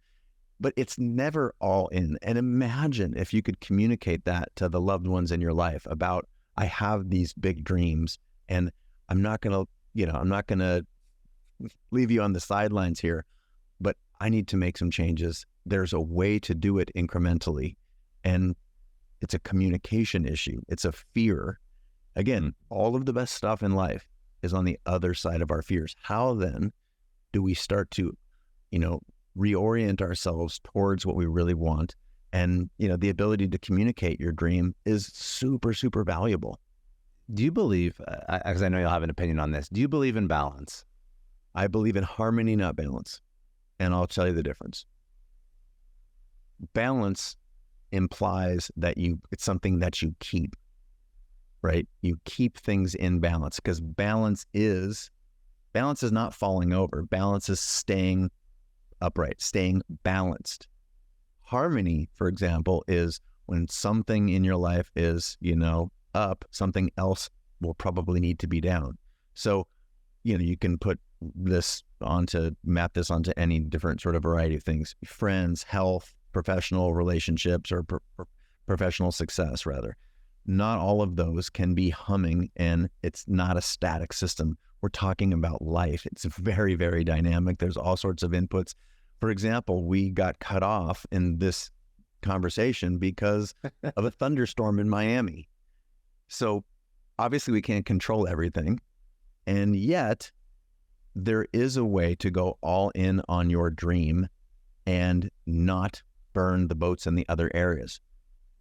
but it's never all in. And imagine if you could communicate that to the loved ones in your life about, I have these big dreams and I'm not going to leave you on the sidelines here, but I need to make some changes. There's a way to do it incrementally. And it's a communication issue. It's a fear. Again, all of the best stuff in life is on the other side of our fears. How then do we start to, reorient ourselves towards what we really want? And, the ability to communicate your dream is super, super valuable. Do you believe, because I know you'll have an opinion on this, do you believe in balance? I believe in harmony, not balance. And I'll tell you the difference. Balance implies that it's something that you keep, right? You keep things in balance, because balance is not falling over. Balance is staying upright, staying balanced. Harmony, for example, is when something in your life is, up, something else will probably need to be down. So, you can map this onto any different sort of variety of things: friends, health, professional relationships, or professional success, rather. Not all of those can be humming, and it's not a static system. We're talking about life. It's very, very dynamic. There's all sorts of inputs. For example, we got cut off in this conversation because of a thunderstorm in Miami. So obviously we can't control everything. And yet there is a way to go all in on your dream and not burn the boats in the other areas.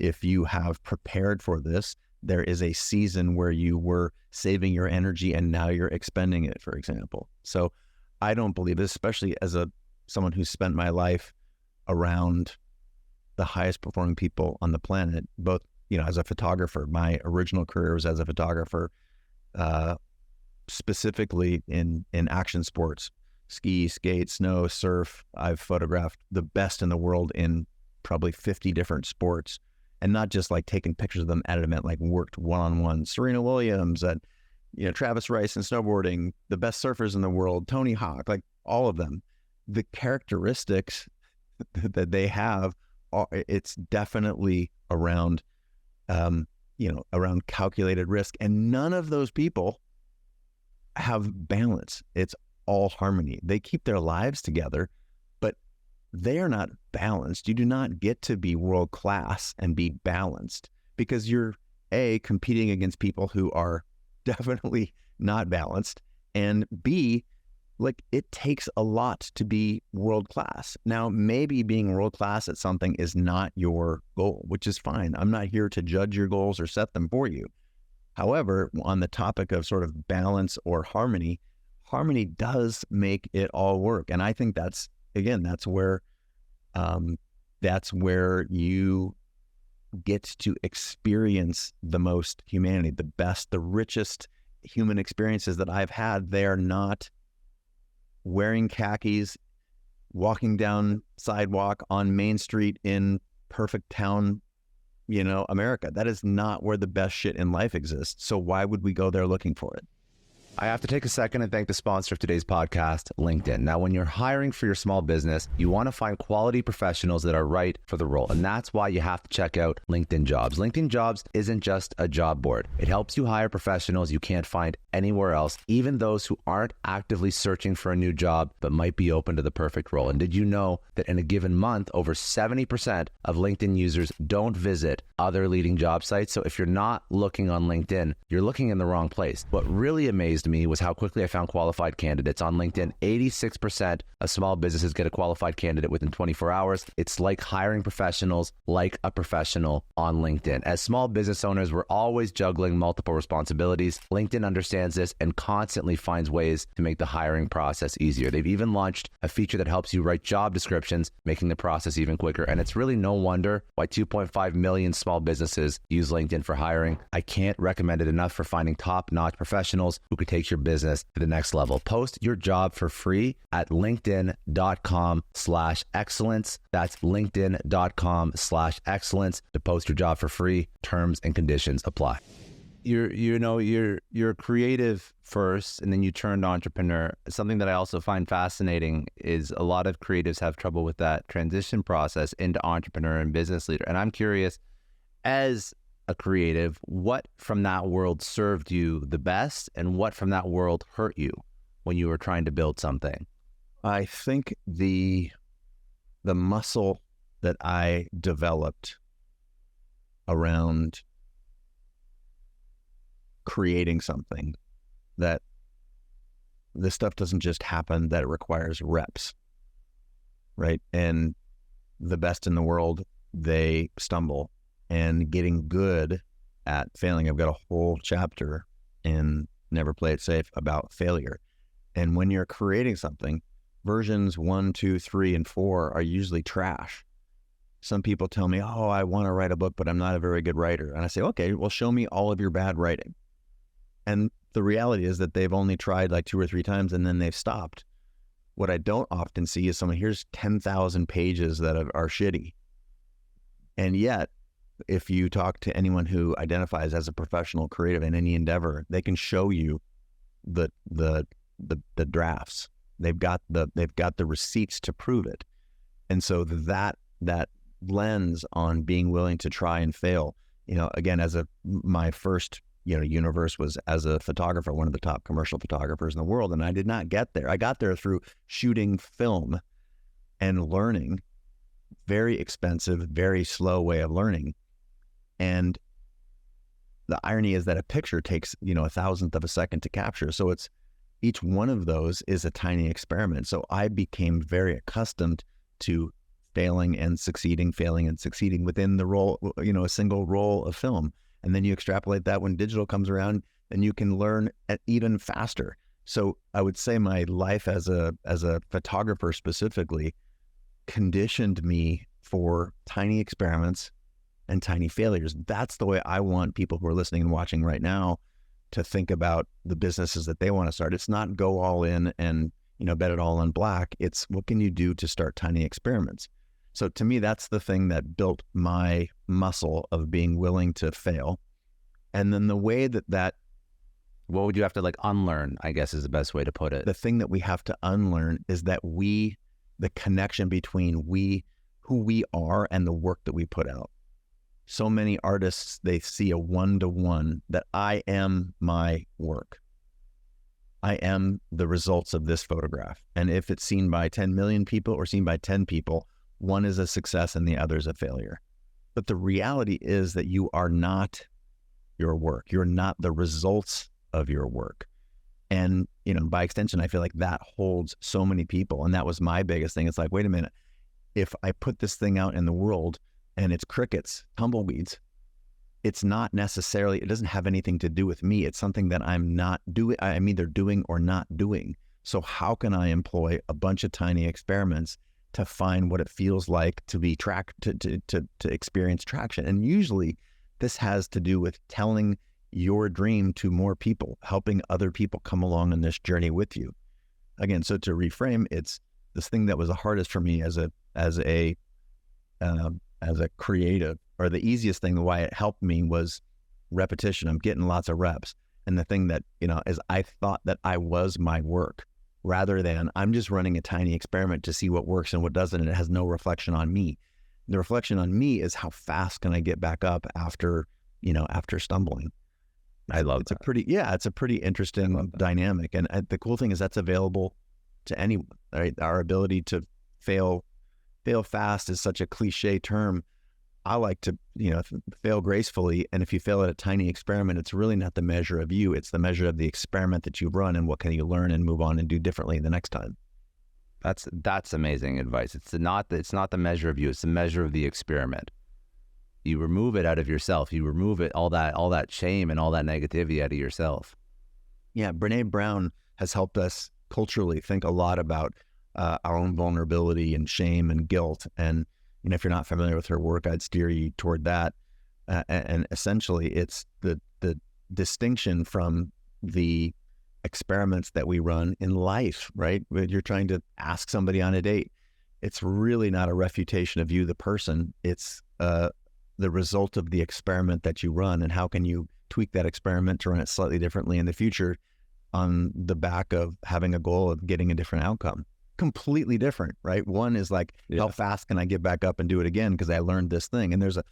If you have prepared for this, there is a season where you were saving your energy and now you're expending it, for example. So I don't believe this, especially as someone who spent my life around the highest performing people on the planet, both, as a photographer. My original career was as a photographer, specifically in action sports, ski, skate, snow, surf. I've photographed the best in the world in probably 50 different sports. And not just like taking pictures of them at an event, like worked one-on-one. Serena Williams, Travis Rice in snowboarding, the best surfers in the world, Tony Hawk, like all of them. The characteristics that they have, it's definitely around, around calculated risk. And none of those people have balance. It's all harmony. They keep their lives together, but they are not balanced. You do not get to be world class and be balanced because you're competing against people who are definitely not balanced, and B, like, it takes a lot to be world class. Now, maybe being world class at something is not your goal, which is fine. I'm not here to judge your goals or set them for you. However, on the topic of sort of balance or harmony does make it all work. And I think that's where you get to experience the most humanity, the best, the richest human experiences that I've had. They are not wearing khakis, walking down sidewalk on Main Street in perfect town, America. That is not where the best shit in life exists. So why would we go there looking for it? I have to take a second and thank the sponsor of today's podcast, LinkedIn. Now, when you're hiring for your small business, you want to find quality professionals that are right for the role. And that's why you have to check out LinkedIn Jobs. LinkedIn Jobs isn't just a job board. It helps you hire professionals you can't find anywhere else, even those who aren't actively searching for a new job, but might be open to the perfect role. And did you know that in a given month, over 70% of LinkedIn users don't visit other leading job sites? So if you're not looking on LinkedIn, you're looking in the wrong place. What really amazed to me was how quickly I found qualified candidates on LinkedIn. 86% of small businesses get a qualified candidate within 24 hours. It's like hiring professionals like a professional on LinkedIn. As small business owners, we're always juggling multiple responsibilities. LinkedIn understands this and constantly finds ways to make the hiring process easier. They've even launched a feature that helps you write job descriptions, making the process even quicker. And it's really no wonder why 2.5 million small businesses use LinkedIn for hiring. I can't recommend it enough for finding top-notch professionals who could take your business to the next level. Post your job for free at linkedin.com/excellence. That's linkedin.com/excellence to post your job for free. Terms and conditions apply. You're creative first, and then you turned entrepreneur. Something that I also find fascinating is a lot of creatives have trouble with that transition process into entrepreneur and business leader. And I'm curious, as a creative, what from that world served you the best, and what from that world hurt you when you were trying to build something? I think the muscle that I developed around creating something, that this stuff doesn't just happen, that it requires reps, right? And the best in the world, they stumble. And getting good at failing. I've got a whole chapter in Never Play It Safe about failure. And when you're creating something, versions 1, 2, 3, and 4 are usually trash. Some people tell me, oh, I want to write a book, but I'm not a very good writer. And I say, okay, well, show me all of your bad writing. And the reality is that they've only tried like 2 or 3 times and then they've stopped. What I don't often see is someone, here's 10,000 pages that are shitty. And yet, if you talk to anyone who identifies as a professional creative in any endeavor, they can show you the drafts. They've got the receipts to prove it. And so that lens on being willing to try and fail, again, my first universe was as a photographer, one of the top commercial photographers in the world, and I did not get there. I got there through shooting film and learning. Very expensive, very slow way of learning. And the irony is that a picture takes, a 1,000th of a second to capture. So each one of those is a tiny experiment. So I became very accustomed to failing and succeeding within the role, a single roll of film. And then you extrapolate that when digital comes around, and you can learn even faster. So I would say my life as a photographer specifically conditioned me for tiny experiments and tiny failures. That's the way I want people who are listening and watching right now to think about the businesses that they want to start. It's not go all in and, bet it all on black. It's what can you do to start tiny experiments? So to me, that's the thing that built my muscle of being willing to fail. And then the way that what would you have to unlearn, I guess is the best way to put it. The thing that we have to unlearn is that the connection between who we are and the work that we put out. So many artists, they see a one-to-one that I am my work. I am the results of this photograph. And if it's seen by 10 million people or seen by 10 people, one is a success and the other is a failure. But the reality is that you are not your work. You're not the results of your work. And, by extension, I feel like that holds so many people. And that was my biggest thing. It's like, wait a minute, if I put this thing out in the world and it's crickets, tumbleweeds, it's not necessarily, it doesn't have anything to do with me. It's something that I'm not doing. I'm either doing or not doing. So how can I employ a bunch of tiny experiments to find what it feels like to be to experience traction? And usually this has to do with telling your dream to more people, helping other people come along on this journey with you. Again, so to reframe, it's this thing that was the hardest for me as a creative, or the easiest thing, why it helped me was repetition. I'm getting lots of reps. And the thing that, is I thought that I was my work, rather than I'm just running a tiny experiment to see what works and what doesn't, and it has no reflection on me. The reflection on me is how fast can I get back up after stumbling. I love it's that. It's a pretty interesting dynamic. And the cool thing is that's available to anyone, right? Our ability to fail fast is such a cliche term, I like to, fail gracefully. And if you fail at a tiny experiment, it's really not the measure of you. It's the measure of the experiment that you've run and what can you learn and move on and do differently the next time. That's amazing advice. It's not the measure of you. It's the measure of the experiment. You remove it out of yourself. You remove it, all that shame and all that negativity out of yourself. Yeah. Brene Brown has helped us culturally think a lot about our own vulnerability and shame and guilt. And, if you're not familiar with her work, I'd steer you toward that. And essentially it's the distinction from the experiments that we run in life, right? When you're trying to ask somebody on a date, it's really not a refutation of you, the person. It's the result of the experiment that you run, and how can you tweak that experiment to run it slightly differently in the future on the back of having a goal of getting a different outcome. Completely different, right? One is like, how fast can I get back up and do it again because I learned this thing? And there's a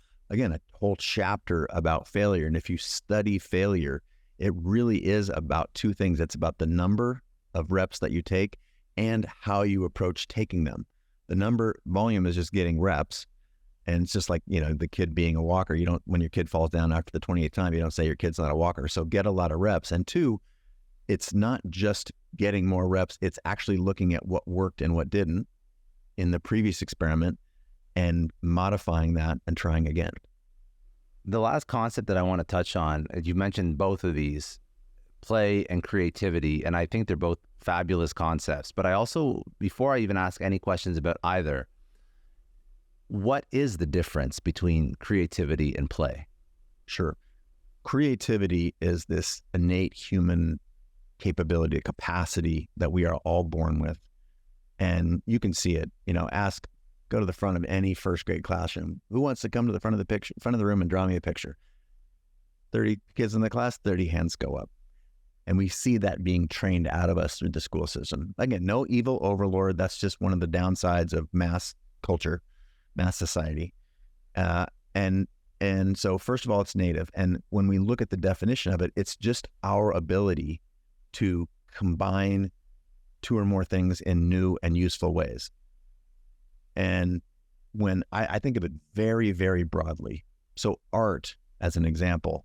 whole chapter about failure. And if you study failure, it really is about two things. It's about the number of reps that you take and how you approach taking them. The volume is just getting reps. And it's just like, the kid being a walker. When your kid falls down after the 28th time, you don't say your kid's not a walker. So get a lot of reps. And two, it's not just getting more reps. It's actually looking at what worked and what didn't in the previous experiment and modifying that and trying again. The last concept that I want to touch on, you mentioned both of these, play and creativity, and I think they're both fabulous concepts. But I also, before I even ask any questions about either, what is the difference between creativity and play? Sure. Creativity is this innate human capability, capacity that we are all born with. And you can see it, go to the front of any first grade classroom. Who wants to come to the front of the room and draw me a picture? 30 kids in the class, 30 hands go up. And we see that being trained out of us through the school system. Again, no evil overlord. That's just one of the downsides of mass culture, mass society. And so first of all, it's native. And when we look at the definition of it, it's just our ability to combine two or more things in new and useful ways. And when I think of it very, very broadly, so art, as an example,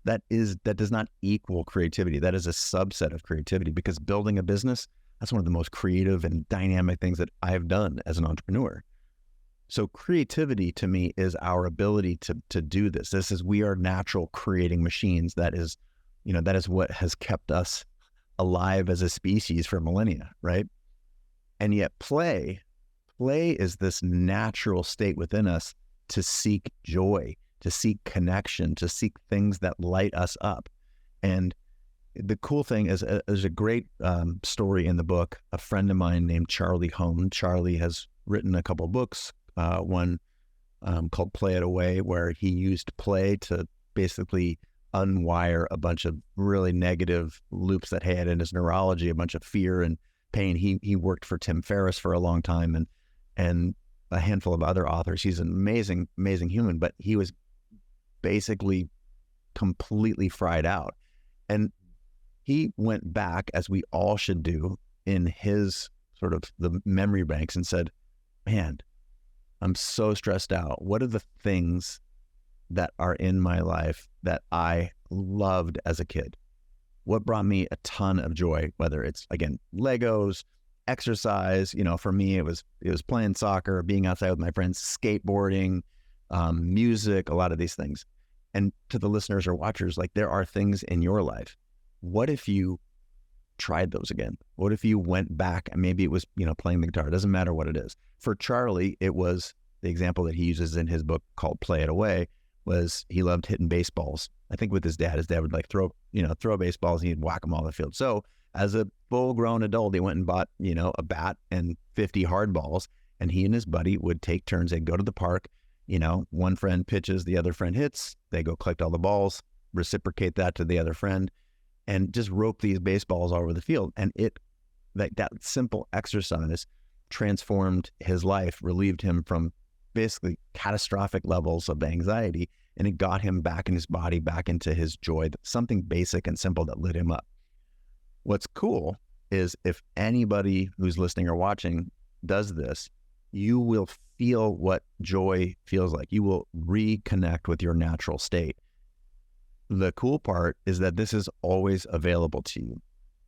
that does not equal creativity. That is a subset of creativity, because building a business, that's one of the most creative and dynamic things that I've done as an entrepreneur. So creativity to me is our ability to do this. We are natural creating machines. That is what has kept us alive as a species for millennia, right? And yet play is this natural state within us to seek joy, to seek connection, to seek things that light us up. And the cool thing is, there's a great story in the book. A friend of mine named Charlie Hone. Charlie has written a couple of books, one called Play It Away, where he used play to basically unwire a bunch of really negative loops that he had in his neurology, a bunch of fear and pain. He worked for Tim Ferriss for a long time and a handful of other authors. He's an amazing, amazing human, but he was basically completely fried out. And he went back, as we all should do, in his sort of the memory banks and said, man, I'm so stressed out. What are the things that are in my life that I loved as a kid? What brought me a ton of joy, whether it's, again, Legos, exercise, for me, it was playing soccer, being outside with my friends, skateboarding, music, a lot of these things. And to the listeners or watchers, like, there are things in your life. What if you tried those again? What if you went back and maybe it was, playing the guitar? It doesn't matter what it is. For Charlie, it was the example that he uses in his book called Play It Away, was he loved hitting baseballs. I think with his dad would like throw baseballs and he'd whack them all the field. So as a full grown adult, he went and bought, a bat and 50 hard balls, and he and his buddy would take turns. They'd go to the park, one friend pitches, the other friend hits, they go collect all the balls, reciprocate that to the other friend, and just rope these baseballs all over the field. And that simple exercise transformed his life, relieved him from basically catastrophic levels of anxiety, and it got him back in his body, back into his joy, something basic and simple that lit him up. What's cool is if anybody who's listening or watching does this, you will feel what joy feels like. You will reconnect with your natural state. The cool part is that this is always available to you.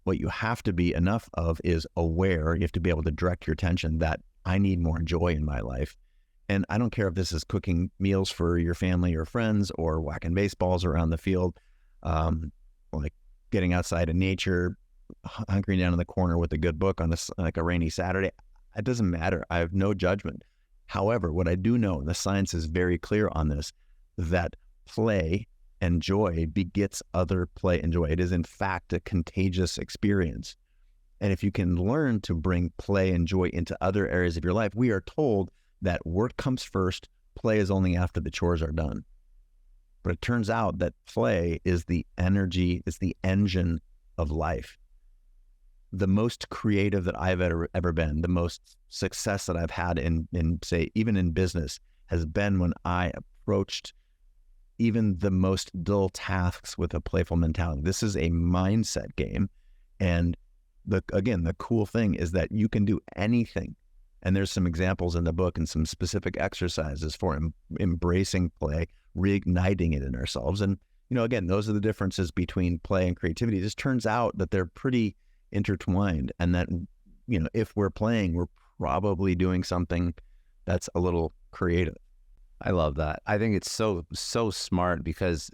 What you have to be enough of is aware. You have to be able to direct your attention that I need more joy in my life. And I don't care if this is cooking meals for your family or friends, or whacking baseballs around the field, like getting outside in nature, hunkering down in the corner with a good book on like a rainy Saturday. It doesn't matter. I have no judgment. However, what I do know, and the science is very clear on this, that play and joy begets other play and joy. It is in fact a contagious experience. And if you can learn to bring play and joy into other areas of your life, we are told that work comes first, play is only after the chores are done. But it turns out that play is the energy, is the engine of life. The most creative that I've ever been, the most success that I've had in say, even in business, has been when I approached even the most dull tasks with a playful mentality. This is a mindset game. And the cool thing is that you can do anything. And there's some examples in the book and some specific exercises for embracing play, reigniting it in ourselves. And, again, those are the differences between play and creativity. It just turns out that they're pretty intertwined, and that, if we're playing, we're probably doing something that's a little creative. I love that. I think it's so smart, because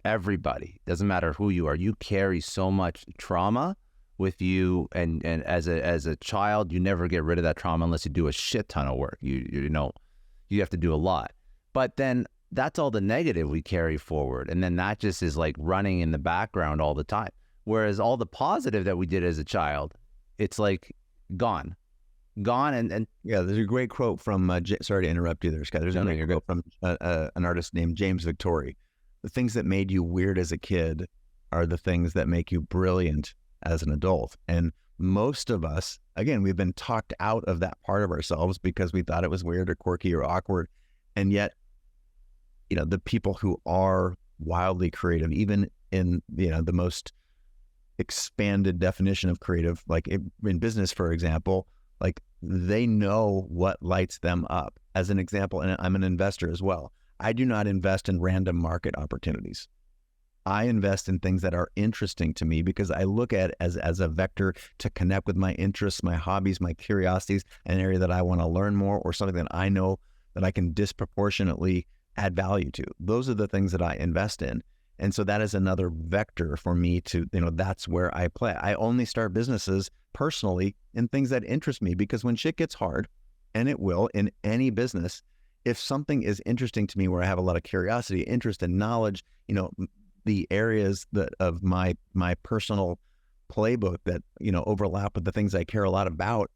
everybody, doesn't matter who you are, you carry so much trauma with you, and as a child, you never get rid of that trauma unless you do a shit ton of work. You have to do a lot. But then that's all the negative we carry forward, and then that just is like running in the background all the time. Whereas all the positive that we did as a child, it's like gone. And yeah, there's a great quote from sorry to interrupt you there, Scott. There's a great quote from an artist named James Victory. The things that made you weird as a kid are the things that make you brilliant as an adult. And most of us, again, we've been talked out of that part of ourselves because we thought it was weird or quirky or awkward. And yet, the people who are wildly creative, even in the most expanded definition of creative, like in business, for example, like they know what lights them up. As an example, and I'm an investor as well, I do not invest in random market opportunities. I invest in things that are interesting to me because I look at it as a vector to connect with my interests, my hobbies, my curiosities, an area that I want to learn more, or something that I know that I can disproportionately add value to. Those are the things that I invest in. And so that is another vector for me to, that's where I play. I only start businesses personally in things that interest me, because when shit gets hard, and it will in any business, if something is interesting to me where I have a lot of curiosity, interest, and knowledge, the areas of my personal playbook that, overlap with the things I care a lot about,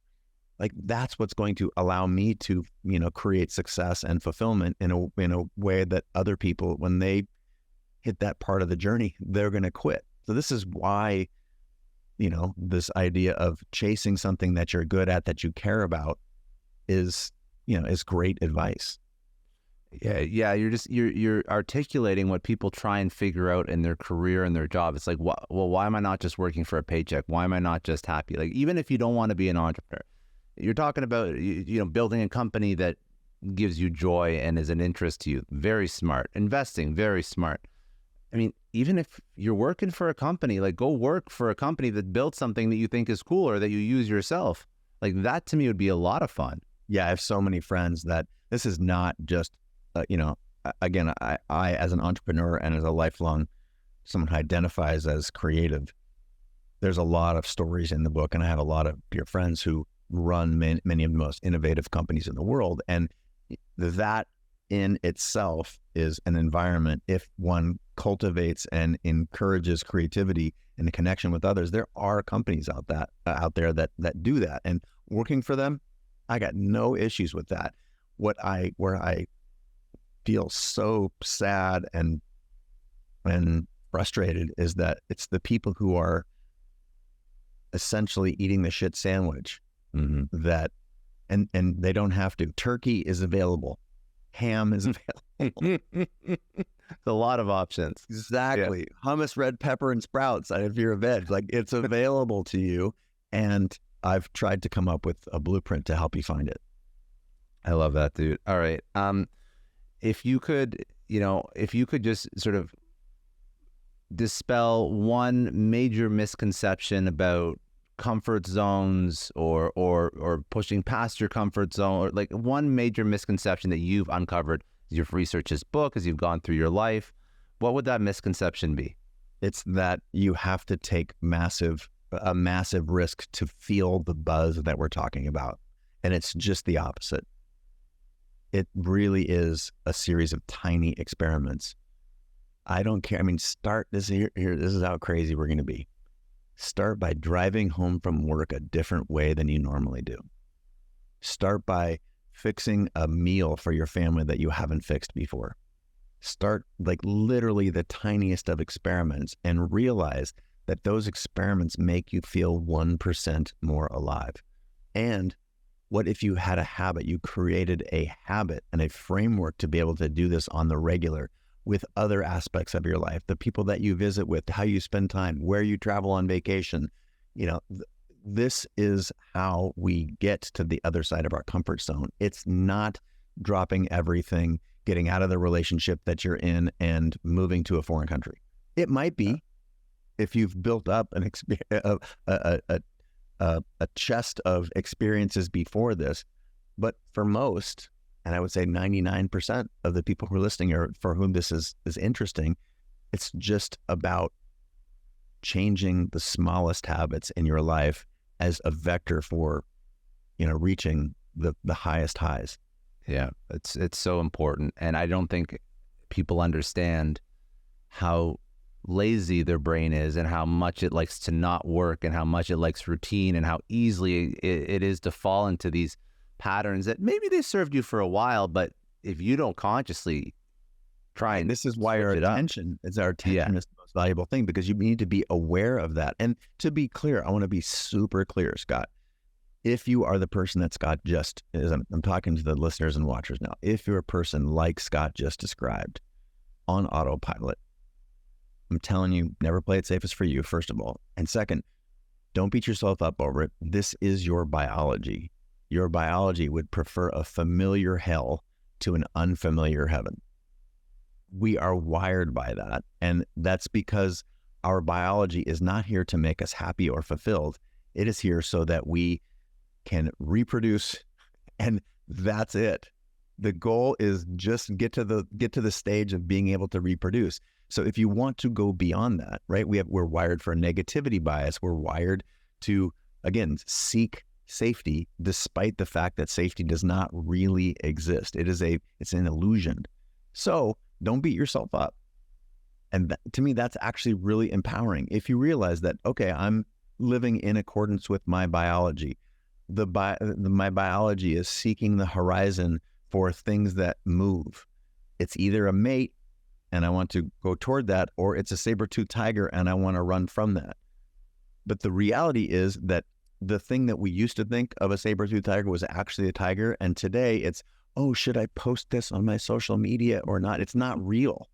like that's what's going to allow me to, create success and fulfillment in a way that other people, when they hit that part of the journey, they're going to quit. So this is why, this idea of chasing something that you're good at, that you care about, is great advice. Yeah. You're articulating what people try and figure out in their career and their job. It's like, well, why am I not just working for a paycheck? Why am I not just happy? Like, even if you don't want to be an entrepreneur, you're talking about, building a company that gives you joy and is an interest to you. Very smart. Investing, very smart. I mean, even if you're working for a company, like go work for a company that built something that you think is cool or that you use yourself. Like that to me would be a lot of fun. Yeah, I have so many friends that this is not just, again, I as an entrepreneur and as a lifelong someone who identifies as creative, there's a lot of stories in the book, and I have a lot of dear friends who run many of the most innovative companies in the world. And that in itself is an environment, if one cultivates and encourages creativity and the connection with others. There are companies out there that do that, and working for them, I got no issues with that. Where I feel so sad and frustrated is that it's the people who are essentially eating the shit sandwich, that and they don't have to. Turkey is available. Ham is available. A lot of options. Exactly. Yeah. Hummus, red pepper, and sprouts. If you're a veg, like it's available to you. And I've tried to come up with a blueprint to help you find it. I love that, dude. All right. If you could, if you could just sort of dispel one major misconception about comfort zones or pushing past your comfort zone, or like one major misconception that you've uncovered as you've researched this book, as you've gone through your life, what would that misconception be? It's that you have to take a massive risk to feel the buzz that we're talking about. And it's just the opposite. It really is a series of tiny experiments. I don't care. I mean, start this here. This is how crazy we're going to be. Start by driving home from work a different way than you normally do. Start by fixing a meal for your family that you haven't fixed before. Start like literally the tiniest of experiments and realize that those experiments make you feel 1% more alive. And what if you had a habit, you created a habit and a framework to be able to do this on the regular with other aspects of your life, the people that you visit with, how you spend time, where you travel on vacation. This is how we get to the other side of our comfort zone. It's not dropping everything, getting out of the relationship that you're in and moving to a foreign country. It might be if you've built up a chest of experiences before this, but for most, and I would say 99% of the people who are listening or for whom this is interesting, it's just about changing the smallest habits in your life as a vector for, reaching the highest highs. Yeah, it's so important. And I don't think people understand how lazy their brain is and how much it likes to not work and how much it likes routine and how easily it is to fall into these patterns that maybe they served you for a while, but if you don't consciously try and this is why our attention is the most valuable thing, because you need to be aware of that. And to be clear, I want to be super clear, Scott. If you are the person that Scott just is, I'm talking to the listeners and watchers now. If you're a person like Scott just described on autopilot, I'm telling you, never play it safest for you, first of all. And second, don't beat yourself up over it. This is your biology. Your biology would prefer a familiar hell to an unfamiliar heaven. We are wired by that. And that's because our biology is not here to make us happy or fulfilled. It is here so that we can reproduce, and that's it. The goal is just get to the stage of being able to reproduce. So if you want to go beyond that, right? We're wired for a negativity bias. We're wired to, again, seek safety, despite the fact that safety does not really exist. It's an illusion. So don't beat yourself up. And to me, that's actually really empowering. If you realize that, okay, I'm living in accordance with my biology. My biology is seeking the horizon for things that move. It's either a mate and I want to go toward that, or it's a saber-toothed tiger and I want to run from that. But the reality is that the thing that we used to think of a saber-toothed tiger was actually a tiger. And today it's, oh, should I post this on my social media or not? It's not real,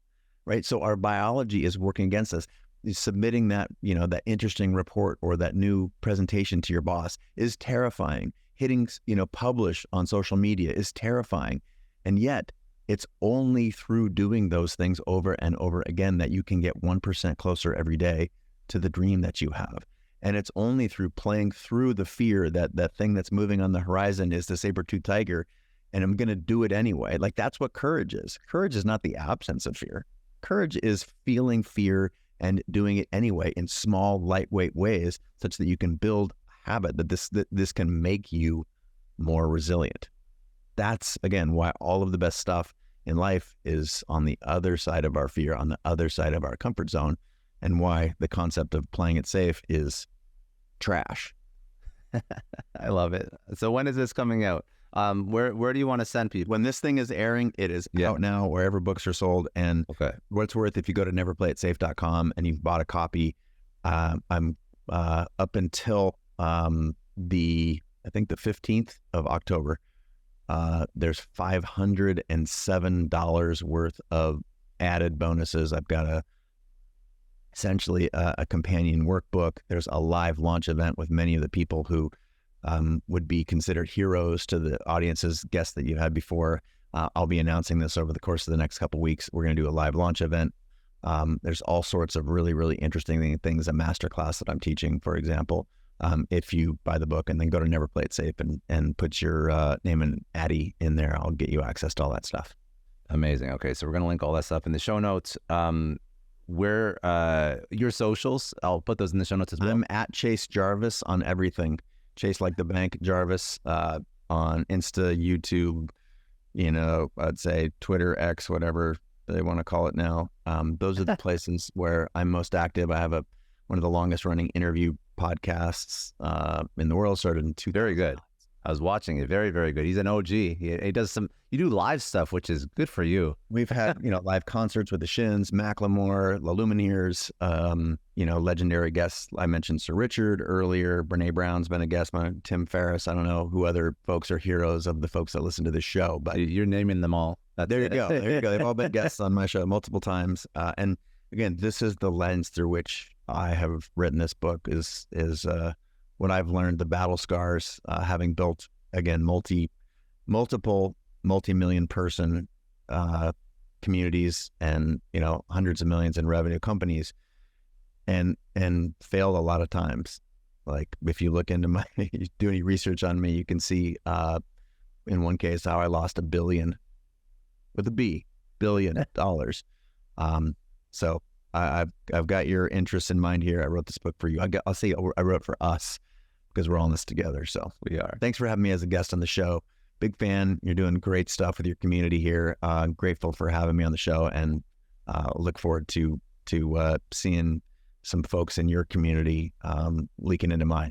right? So our biology is working against us. Submitting that, that interesting report or that new presentation to your boss is terrifying. Hitting, publish on social media is terrifying. And yet it's only through doing those things over and over again that you can get 1% closer every day to the dream that you have. And it's only through playing through the fear that that thing that's moving on the horizon is the saber-toothed tiger, and I'm going to do it anyway. Like, that's what courage is. Courage is not the absence of fear. Courage is feeling fear and doing it anyway in small, lightweight ways, such that you can build a habit that this can make you more resilient. That's, again, why all of the best stuff in life is on the other side of our fear, on the other side of our comfort zone, and why the concept of playing it safe is trash. I love it. So when is this coming out? Where do you want to send people? When this thing is airing, it is out now wherever books are sold. And what it's worth, if you go to neverplayitsafe.com and you've bought a copy, I'm up until I think the 15th of October, there's $507 worth of added bonuses. I've got essentially a companion workbook. There's a live launch event with many of the people who would be considered heroes to the audience's guests that you had before. I'll be announcing this over the course of the next couple of weeks. We're going to do a live launch event. There's all sorts of really, really interesting things, a masterclass that I'm teaching, for example. If you buy the book and then go to Never Play It Safe and put your name and Addy in there, I'll get you access to all that stuff. Amazing. Okay, so we're going to link all that stuff in the show notes. Where your socials, I'll put those in the show notes as well. I'm at Chase Jarvis on everything. Chase like the bank, Jarvis on Insta, YouTube, I'd say Twitter, X, whatever they want to call it now. Those are the places where I'm most active. I have one of the longest running interview podcasts in the world, started in 2000. Very good. I was watching it. Very, very good. He's an OG. He does you do live stuff, which is good for you. We've had, live concerts with the Shins, Macklemore, the Lumineers, legendary guests. I mentioned Sir Richard earlier. Brene Brown's been a guest, Tim Ferriss. I don't know who other folks are heroes of the folks that listen to this show, but you're naming them all. There you go. They've all been guests on my show multiple times. And again, this is the lens through which I have written this book is what I've learned, the battle scars, having built, again, multiple multi-million person communities and, hundreds of millions in revenue companies and failed a lot of times. Like if you look into do any research on me, you can see in one case how I lost $1 billion with a B, $billion. So I've got your interests in mind here. I wrote this book for you. I'll say I wrote it for us because we're all in this together. So we are. Thanks for having me as a guest on the show. Big fan. You're doing great stuff with your community here. Grateful for having me on the show, and look forward to seeing some folks in your community leaking into mine.